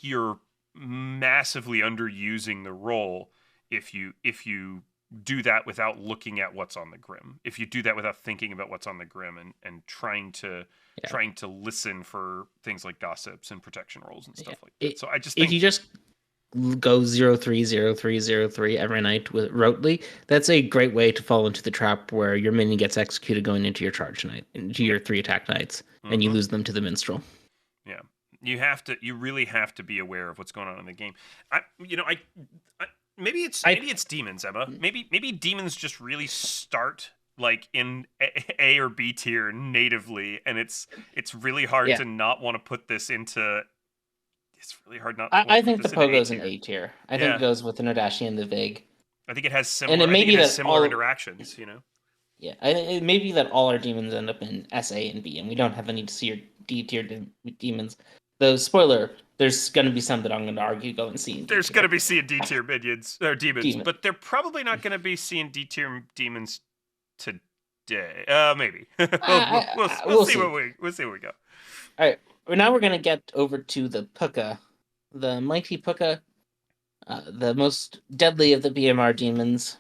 you're massively underusing the role if you do that without looking at what's on the Grim. If you do that without thinking about what's on the Grim and trying to listen for things like gossips and protection rolls and stuff like that. So I just think... If you just go 0-3-0-3-0-3 every night with rotely, that's a great way to fall into the trap where your minion gets executed going into your charge night, into your 3 attack nights, and you lose them to the minstrel. Yeah. You really have to be aware of what's going on in the game. Maybe it's demons, Emma. Maybe demons just really start like in A or B tier natively, and it's really hard to not want to put this into... It's really hard not. I think the Poe goes in A tier. I think it goes with the Dashii and the Vig. I think it has similar. Interactions. You know. Yeah, it may be that all our demons end up in S, A, and B, and we don't have any C or D tier demons. Though, spoiler, there's going to be some that I'm going to argue go in C and D. There's going to be C and D tier minions or demons, but they're probably not going to be C and D tier demons today. Maybe. we'll see where we go. All right. Now we're going to get over to the Pukka, the mighty Pukka, the most deadly of the BMR demons.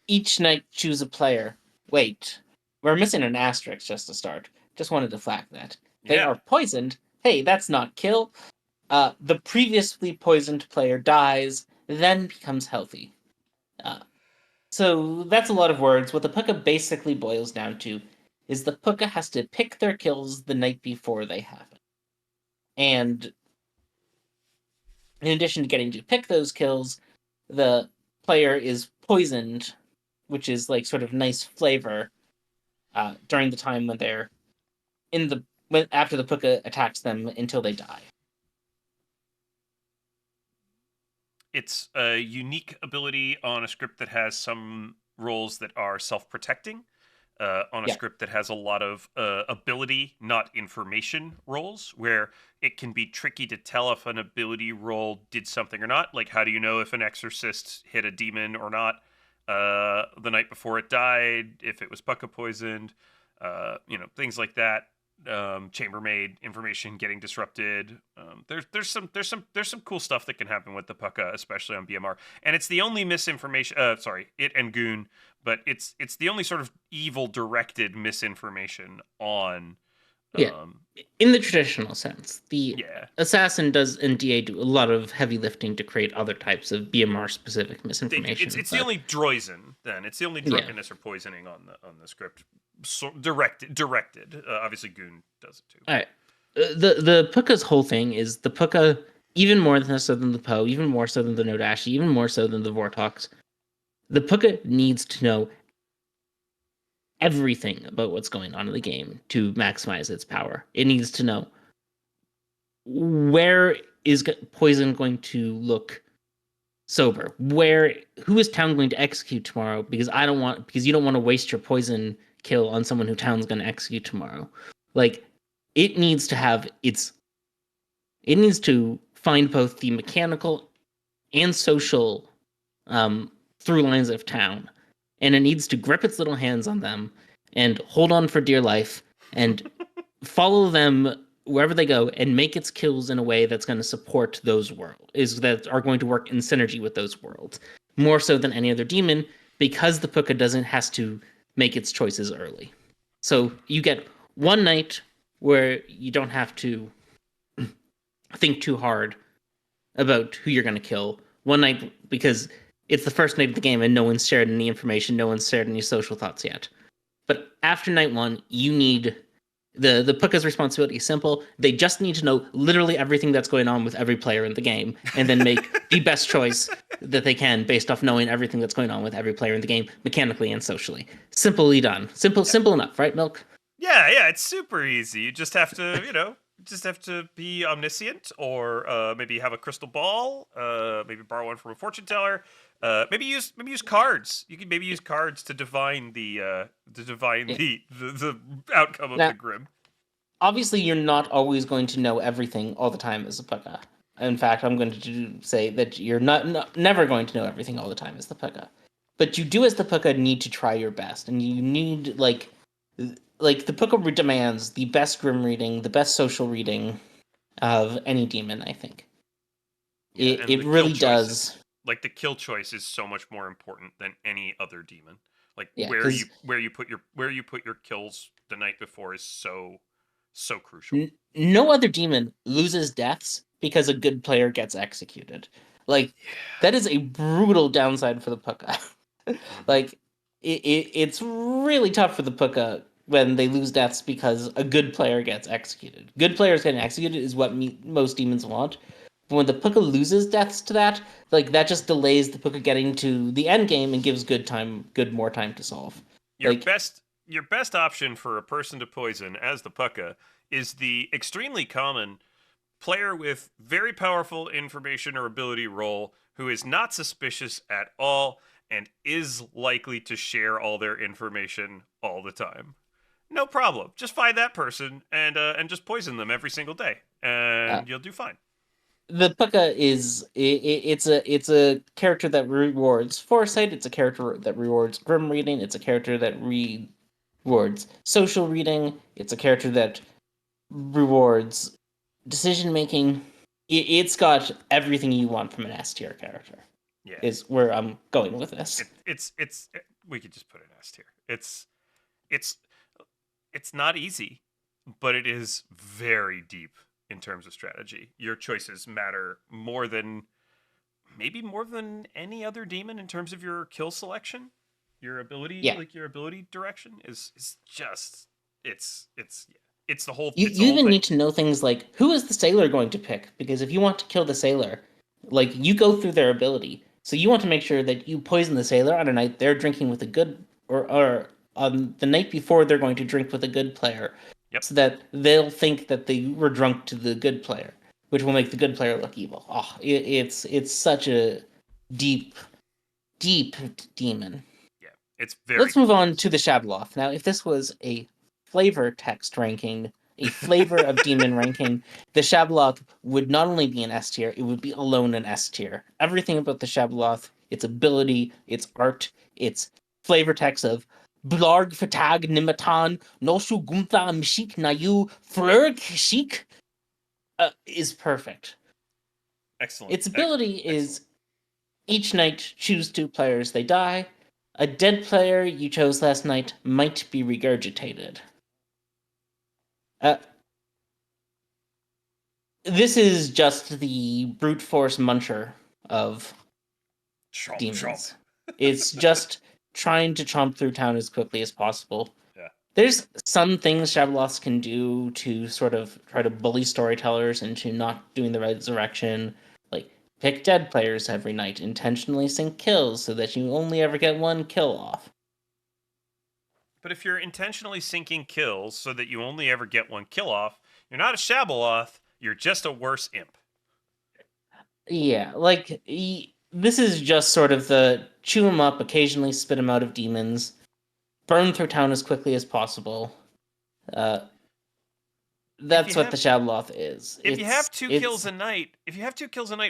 Each night choose a player. Wait, we're missing an asterisk just to start. Just wanted to flag that. They are poisoned. Hey, that's not kill. The previously poisoned player dies, then becomes healthy. So that's a lot of words. What the Pukka basically boils down to is the Pukka has to pick their kills the night before they happen. And in addition to getting to pick those kills, the player is poisoned, which is like sort of nice flavor during the time when they're after the Pukka attacks them until they die. It's a unique ability on a script that has some roles that are self-protecting. On a script that has a lot of ability, not information roles, where it can be tricky to tell if an ability roll did something or not. Like, how do you know if an exorcist hit a demon or not the night before it died, if it was Pukka poisoned, things like that. Chambermaid information getting disrupted. There's some cool stuff that can happen with the Pukka, especially on BMR. And it's the only misinformation. It and Goon, but it's the only sort of evil directed misinformation on Yeah. In the traditional sense, the Yeah. assassin does in DA do a lot of heavy lifting to create other types of BMR specific misinformation. It's the only Droizen then. It's the only drunkenness or poisoning on the script. Directed. Obviously, Goon does it too. All right. The Pukka's whole thing is the Pukka, even more so than the Poe, even more so than the No Dashii, even more so than the Vortox. The Pukka needs to know everything about what's going on in the game to maximize its power. It needs to know where is poison going to look sober. Who is town going to execute tomorrow? Because you don't want to waste your poison kill on someone who town's going to execute tomorrow. Like, it needs to find both the mechanical and social through lines of town, and it needs to grip its little hands on them and hold on for dear life and follow them wherever they go and make its kills in a way that's going to support those worlds, that are going to work in synergy with those worlds, more so than any other demon, because the Pukka has to make its choices early. So you get one night where you don't have to think too hard about who you're going to kill. One night, because it's the first night of the game and no one's shared any information, no one's shared any social thoughts yet. But after night one, you need the Pukka's responsibility is simple. They just need to know literally everything that's going on with every player in the game, and then make the best choice that they can based off knowing everything that's going on with every player in the game, mechanically and socially. Simply done. Simple enough, right, Milk? Yeah, it's super easy. You just have to, be omniscient, or maybe have a crystal ball. Maybe borrow one from a fortune teller. Maybe use cards. You can maybe use cards to divine the outcome of the Grim. Obviously, you're not always going to know everything all the time as a Pukka. In fact, I'm going to say that you're never going to know everything all the time as the Pukka. But you do, as the Pukka, need to try your best, and you need like the Pukka demands the best Grim reading, the best social reading of any demon. I think it really does. Like, the kill choice is so much more important than any other demon. Like, Yeah, where you put your kills the night before is so crucial. No other demon loses deaths because a good player gets executed. Like, that is a brutal downside for the Pukka. Like, it's really tough for the Pukka when they lose deaths because a good player gets executed. Good players getting executed is what most demons want. But when the Pukka loses deaths to that, like, that just delays the Pukka getting to the end game and gives more time to solve. Your best option for a person to poison as the Pukka is the extremely common player with very powerful information or ability roll who is not suspicious at all and is likely to share all their information all the time. No problem. Just find that person and just poison them every single day, and you'll do fine. The Pukka it's a character that rewards foresight. It's a character that rewards grim reading. It's a character that rewards social reading. It's a character that rewards decision making. It's got everything you want from an S tier character. Yeah, is where I'm going with this. It's we could just put it S tier. It's not easy, but it is very deep in terms of strategy. Your choices matter more than any other demon in terms of your kill selection. Your ability, your ability direction is just it's the whole. You even need to know things like, who is the sailor going to pick? Because if you want to kill the sailor, like, you go through their ability. So you want to make sure that you poison the sailor on a night they're drinking with a good, or on the night before they're going to drink with a good player. Yep. So that they'll think that they were drunk to the good player, which will make the good player look evil. Oh, it's such a deep demon. Yeah, it's very. Let's move on to the Shabaloth. Now, if this was a flavor text ranking, a flavor of demon ranking, the Shabaloth would not only be an S tier, it would be alone an S tier. Everything about the Shabaloth, its ability, its art, its flavor text of Blarg Fatag Nimatan Noshu Gumtha Mishik Nayu Flurg Shik is perfect. Excellent. Its ability is each night choose 2 players, they die. A dead player you chose last night might be regurgitated. Uh, this is just the brute force muncher of Chomp, demons. chomp. It's just trying to chomp through town as quickly as possible. Yeah. There's some things Shabaloths can do to sort of try to bully storytellers into not doing the resurrection. Like, pick dead players every night, intentionally sync kills so that you only ever get one kill off. But if you're intentionally sinking kills so that you only ever get one kill off, you're not a Shabaloth, you're just a worse imp. Yeah, like, this is just sort of the chew them up, occasionally spit them out of demons, burn through town as quickly as possible. That's what the Shabaloth is. If you have two kills a night,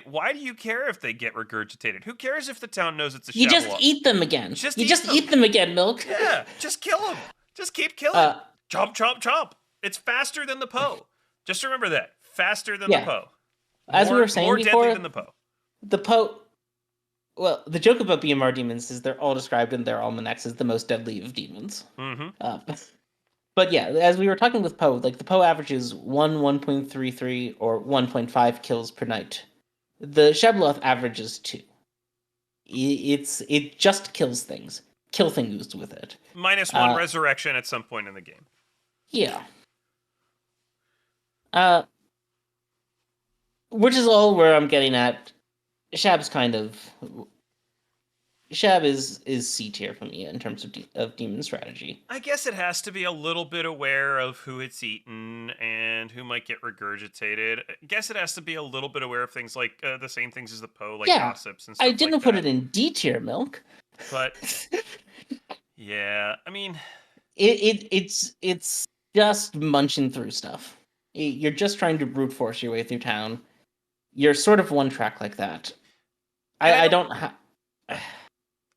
why do you care if they get regurgitated? Who cares if the town knows it's a Shabaloth? You just eat them again. You just eat them again, Milk. Yeah, just kill them. Just keep killing. Chomp, chomp, chomp. It's faster than the Poe. Just remember that. Faster than the Poe. As we were saying before, deadly than the Poe. The Poe. Well, the joke about BMR demons is they're all described in their almanacs as the most deadly of demons. Mm-hmm. But yeah, as we were talking with Poe, like the Poe averages 1.33 or 1.5 kills per night. The Shabaloth averages 2. It just kills things. Kill things with it. -1 resurrection at some point in the game. Yeah. Which is all where I'm getting at. Shab is C tier for me in terms of demon strategy. I guess it has to be a little bit aware of who it's eaten and who might get regurgitated. I guess it has to be a little bit aware of things like the same things as the Poe, like gossips and stuff. I didn't put it in D tier, Milk. But yeah, I mean, it's just munching through stuff. You're just trying to brute force your way through town. You're sort of one track like that. I don't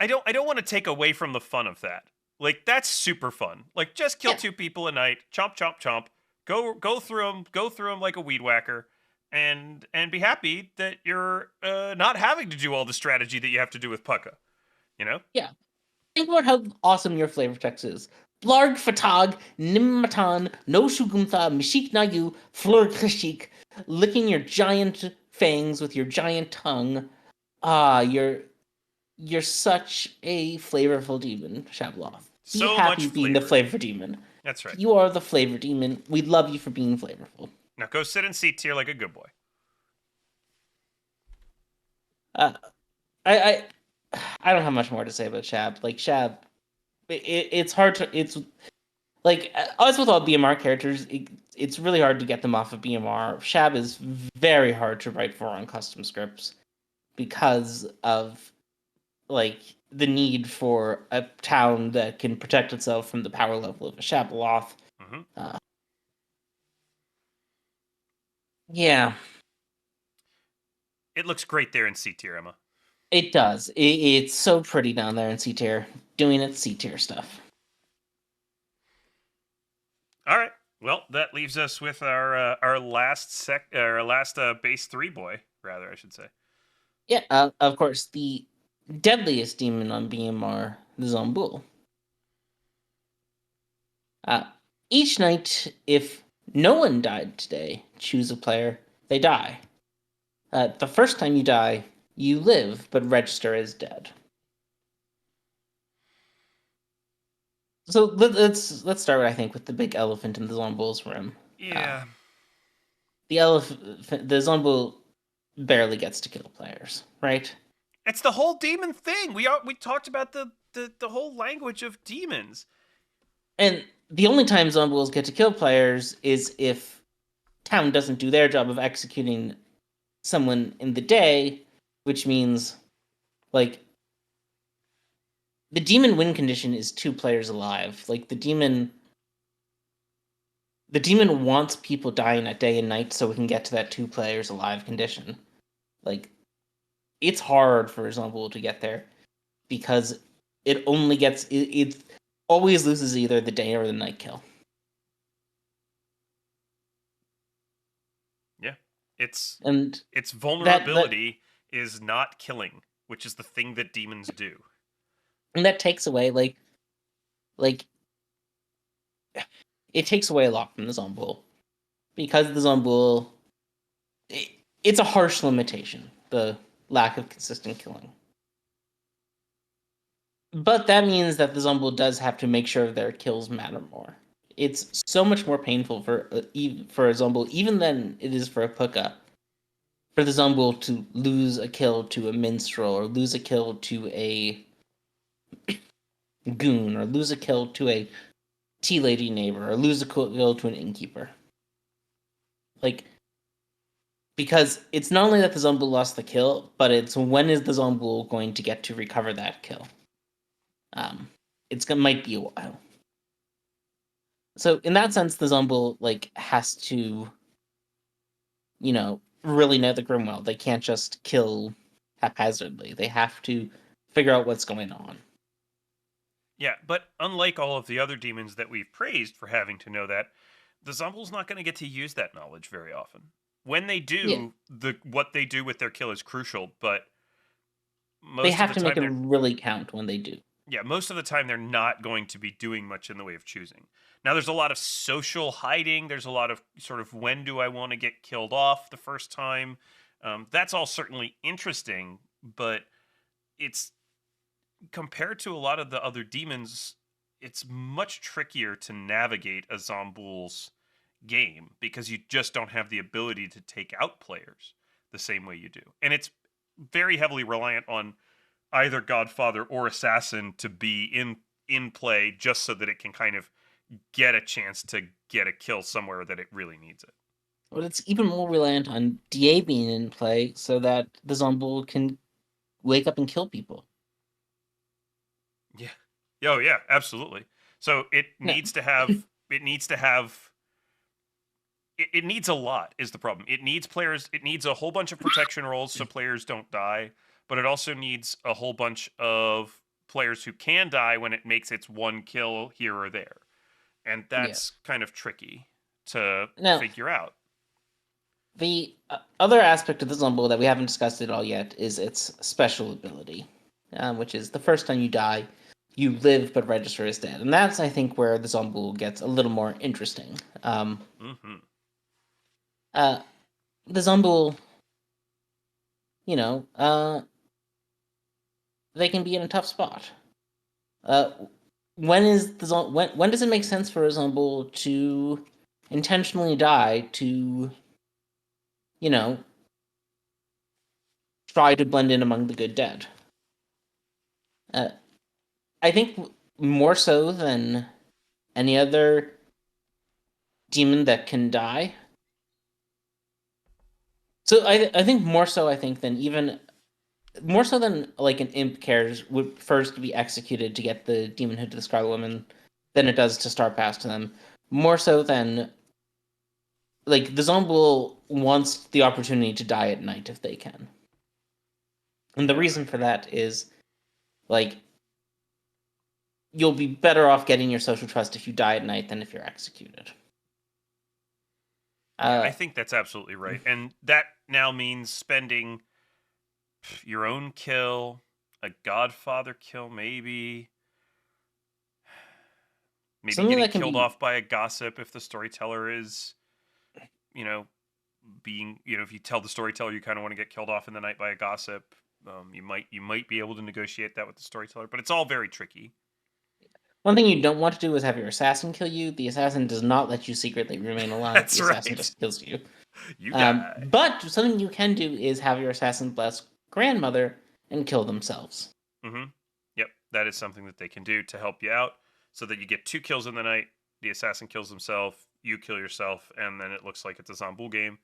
want to take away from the fun of that. Like, that's super fun. Like, just kill 2 people a night, chomp, chomp, chomp. Go through them like a weed whacker, and be happy that you're not having to do all the strategy that you have to do with Pukka. You know? Yeah. Think about how awesome your flavor text is. Blarg Fatag, Nimmatan, No Shugumtha, Mishik Nayu, Fleur Krishik, licking your giant fangs with your giant tongue. You're such a flavorful demon, Shabaloth. Be so happy much being the flavor demon. That's right. You are the flavor demon. We love you for being flavorful. Now go sit in C tier like a good boy. I don't have much more to say about Shab. Like, Shab, it's hard to... It's like, as with all BMR characters, it's really hard to get them off of BMR. Shab is very hard to write for on custom scripts because of, like, the need for a town that can protect itself from the power level of a Shabaloth. Mm-hmm. Yeah. It looks great there in C tier, Emma. It does. It's so pretty down there in C tier, doing its C tier stuff. All right. Well, that leaves us with our last base 3 boy, rather, I should say. Yeah, of course, the deadliest demon on BMR, the Zombuul. Each night, if no one died today, choose a player, they die. The first time you die, you live, but register as dead. So let's start, I think, with the big elephant in the Zombuul's room. Yeah. The Zombuul barely gets to kill players, right? It's the whole demon thing. We talked about the whole language of demons. And the only time Zombuuls get to kill players is if town doesn't do their job of executing someone in the day, which means, like, the demon win condition is 2 players alive. Like, the demon wants people dying at day and night so we can get to that 2 players alive condition. Like, it's hard for Zombuul to get there because it only gets it always loses either the day or the night kill. Yeah, its vulnerability is not killing, which is the thing that demons do. And that takes away like it takes away a lot from the Zombuul. because the Zombuul, it's a harsh limitation, the lack of consistent killing. But that means that the Zombuul does have to make sure their kills matter more. It's so much more painful for a Zombuul, even than it is for a Pukka, for the Zombuul to lose a kill to a minstrel, or lose a kill to a goon, or lose a kill to a tea lady neighbor, or lose a kill to an innkeeper. Like, because it's not only that the Zombuul lost the kill, but it's when is the Zombuul going to get to recover that kill? Might be a while. So in that sense, the Zombuul has to, really know the Grimwell. They can't just kill haphazardly. They have to figure out what's going on. Yeah, but unlike all of the other demons that we've praised for having to know that, the Zombuul's not going to get to use that knowledge very often. When they do, what they do with their kill is crucial, but they have to make it really count when they do. Yeah, most of the time they're not going to be doing much in the way of choosing. Now, there's a lot of social hiding. There's a lot of sort of when do I want to get killed off the first time. That's all certainly interesting, but it's compared to a lot of the other demons, it's much trickier to navigate a Zombuul's game because you just don't have the ability to take out players the same way you do. And it's very heavily reliant on either Godfather or Assassin to be in play just so that it can kind of get a chance to get a kill somewhere that it really needs it. But it's even more reliant on DA being in play so that the Zombuul can wake up and kill people. Yeah. Oh yeah, absolutely. So it needs to have it needs a lot is the problem. It needs players, it needs a whole bunch of protection rolls so players don't die, but it also needs a whole bunch of players who can die when it makes its one kill here or there. And that's kind of tricky to figure out. The other aspect of the Zombuul that we haven't discussed at all yet is its special ability, which is the first time you die, you live but register as dead. And that's, I think, where the Zombuul gets a little more interesting. The Zombuul, they can be in a tough spot. When does it make sense for a Zombuul to intentionally die to, try to blend in among the good dead? I think more so than any other demon that can die. So I think more so than like an imp cares would first be executed to get the demon hood to the Scarlet Woman than it does to start past them. More so than like the Zombuul wants the opportunity to die at night if they can. And the reason for that is like you'll be better off getting your social trust if you die at night than if you're executed. I think that's absolutely right. And that now means spending your own kill, a Godfather kill, maybe getting killed off by a gossip if the storyteller is, if you tell the storyteller you kind of want to get killed off in the night by a gossip, you might be able to negotiate that with the storyteller, but it's all very tricky. One thing you don't want to do is have your assassin kill you. The assassin does not let you secretly remain alive. That's the assassin right. just kills you. You die. But something you can do is have your assassin bless grandmother and kill themselves. Mm-hmm. Yep, that is something that they can do to help you out, so that you get 2 kills in the night. The assassin kills himself, you kill yourself, and then it looks like it's a Zombuul game.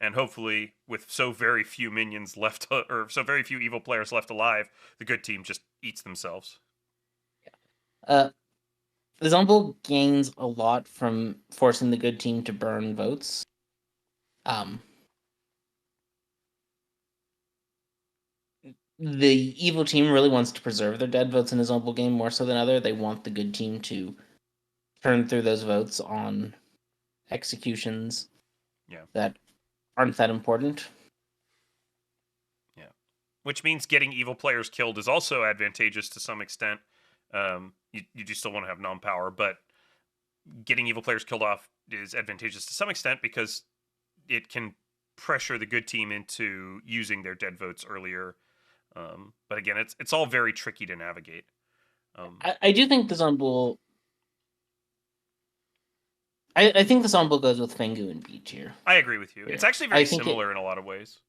And hopefully, with so very few minions left, or so very few evil players left alive, the good team just eats themselves. The Zombuul gains a lot from forcing the good team to burn votes. The evil team really wants to preserve their dead votes in a Zombuul game more so than other. They want the good team to turn through those votes on executions that aren't that important. Yeah. Which means getting evil players killed is also advantageous to some extent. You do still want to have non-power, but getting evil players killed off is advantageous to some extent because it can pressure the good team into using their dead votes earlier. But again, it's all very tricky to navigate. I do think the Zombuul. I think the Zombuul goes with Fang Gu and B tier. I agree with you. Yeah. It's actually very similar in a lot of ways.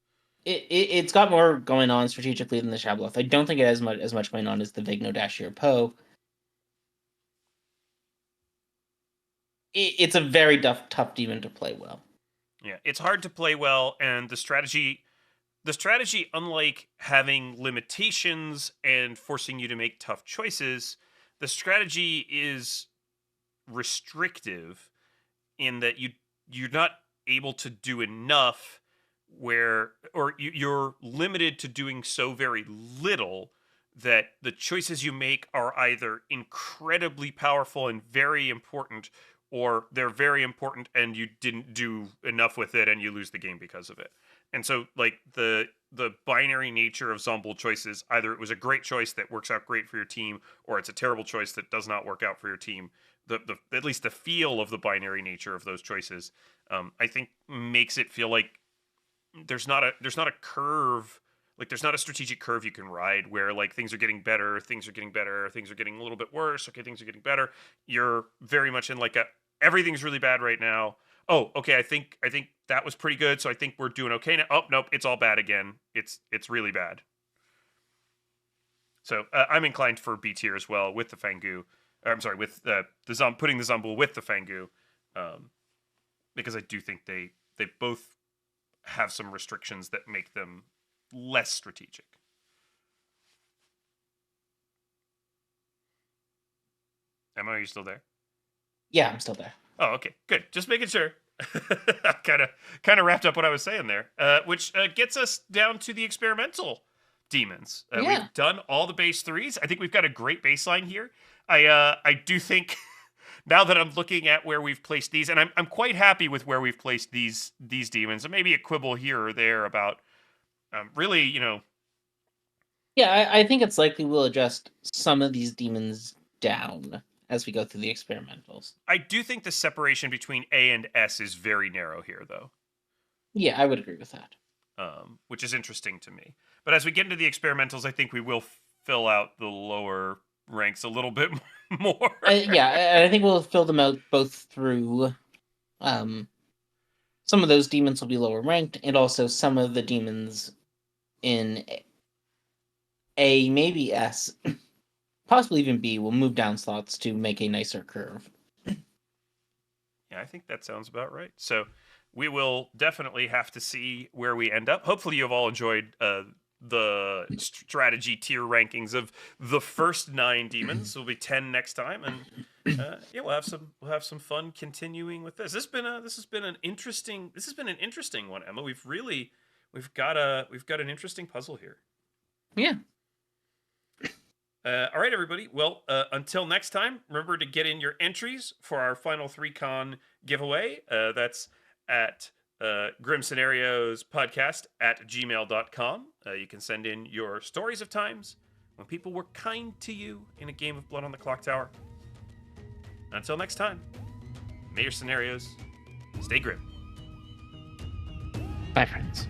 It's got more going on strategically than the Shabaloth. I don't think it has as much going on as the Vigno, Dashii, or Poe. It's a very tough demon to play well. Yeah, it's hard to play well, and the strategy, unlike having limitations and forcing you to make tough choices, the strategy is restrictive in that you're not able to do enough you're limited to doing so very little that the choices you make are either incredibly powerful and very important, or they're very important and you didn't do enough with it and you lose the game because of it. And so, like, the binary nature of Zombuul choices, either it was a great choice that works out great for your team, or it's a terrible choice that does not work out for your team. The at least the feel of the binary nature of those choices, I think, makes it feel like there's not a curve. Like, there's not a strategic curve you can ride where, like, things are getting better, things are getting better, things are getting a little bit worse, okay, things are getting better. You're very much in, like, everything's really bad right now. Oh, okay, I think that was pretty good, so I think we're doing okay now. Oh, nope, it's all bad again. It's really bad. So I'm inclined for B tier as well with the Fang Gu. I'm sorry, with putting the Zombuul with the Fang Gu, because I do think they both have some restrictions that make them less strategic. Emma, are you still there? Yeah, I'm still there. Oh, okay, good. Just making sure. kind of wrapped up what I was saying there, which gets us down to the experimental demons. We've done all the base 3s. I think we've got a great baseline here. I do think now that I'm looking at where we've placed these, and I'm quite happy with where we've placed these demons. And maybe a quibble here or there about really, Yeah, I think it's likely we'll adjust some of these demons down as we go through the experimentals. I do think the separation between A and S is very narrow here, though. Yeah, I would agree with that. Which is interesting to me. But as we get into the experimentals, I think we will fill out the lower ranks a little bit more. I think we'll fill them out both through some of those demons will be lower ranked, and also some of the demons in A, maybe S, possibly even B, will move down slots to make a nicer curve. Yeah, I think that sounds about right. So we will definitely have to see where we end up. Hopefully you've all enjoyed the strategy tier rankings of the first 9 demons. There'll be 10 next time, and yeah, we'll have some fun continuing with this. This has been an interesting one, Emma. We've got an interesting puzzle here. Yeah. All right, everybody. Well, until next time, remember to get in your entries for our final 3Con giveaway. That's at Grim Scenarios Podcast at gmail.com. You can send in your stories of times when people were kind to you in a game of Blood on the Clocktower. Until next time, may your scenarios stay grim. Bye, friends.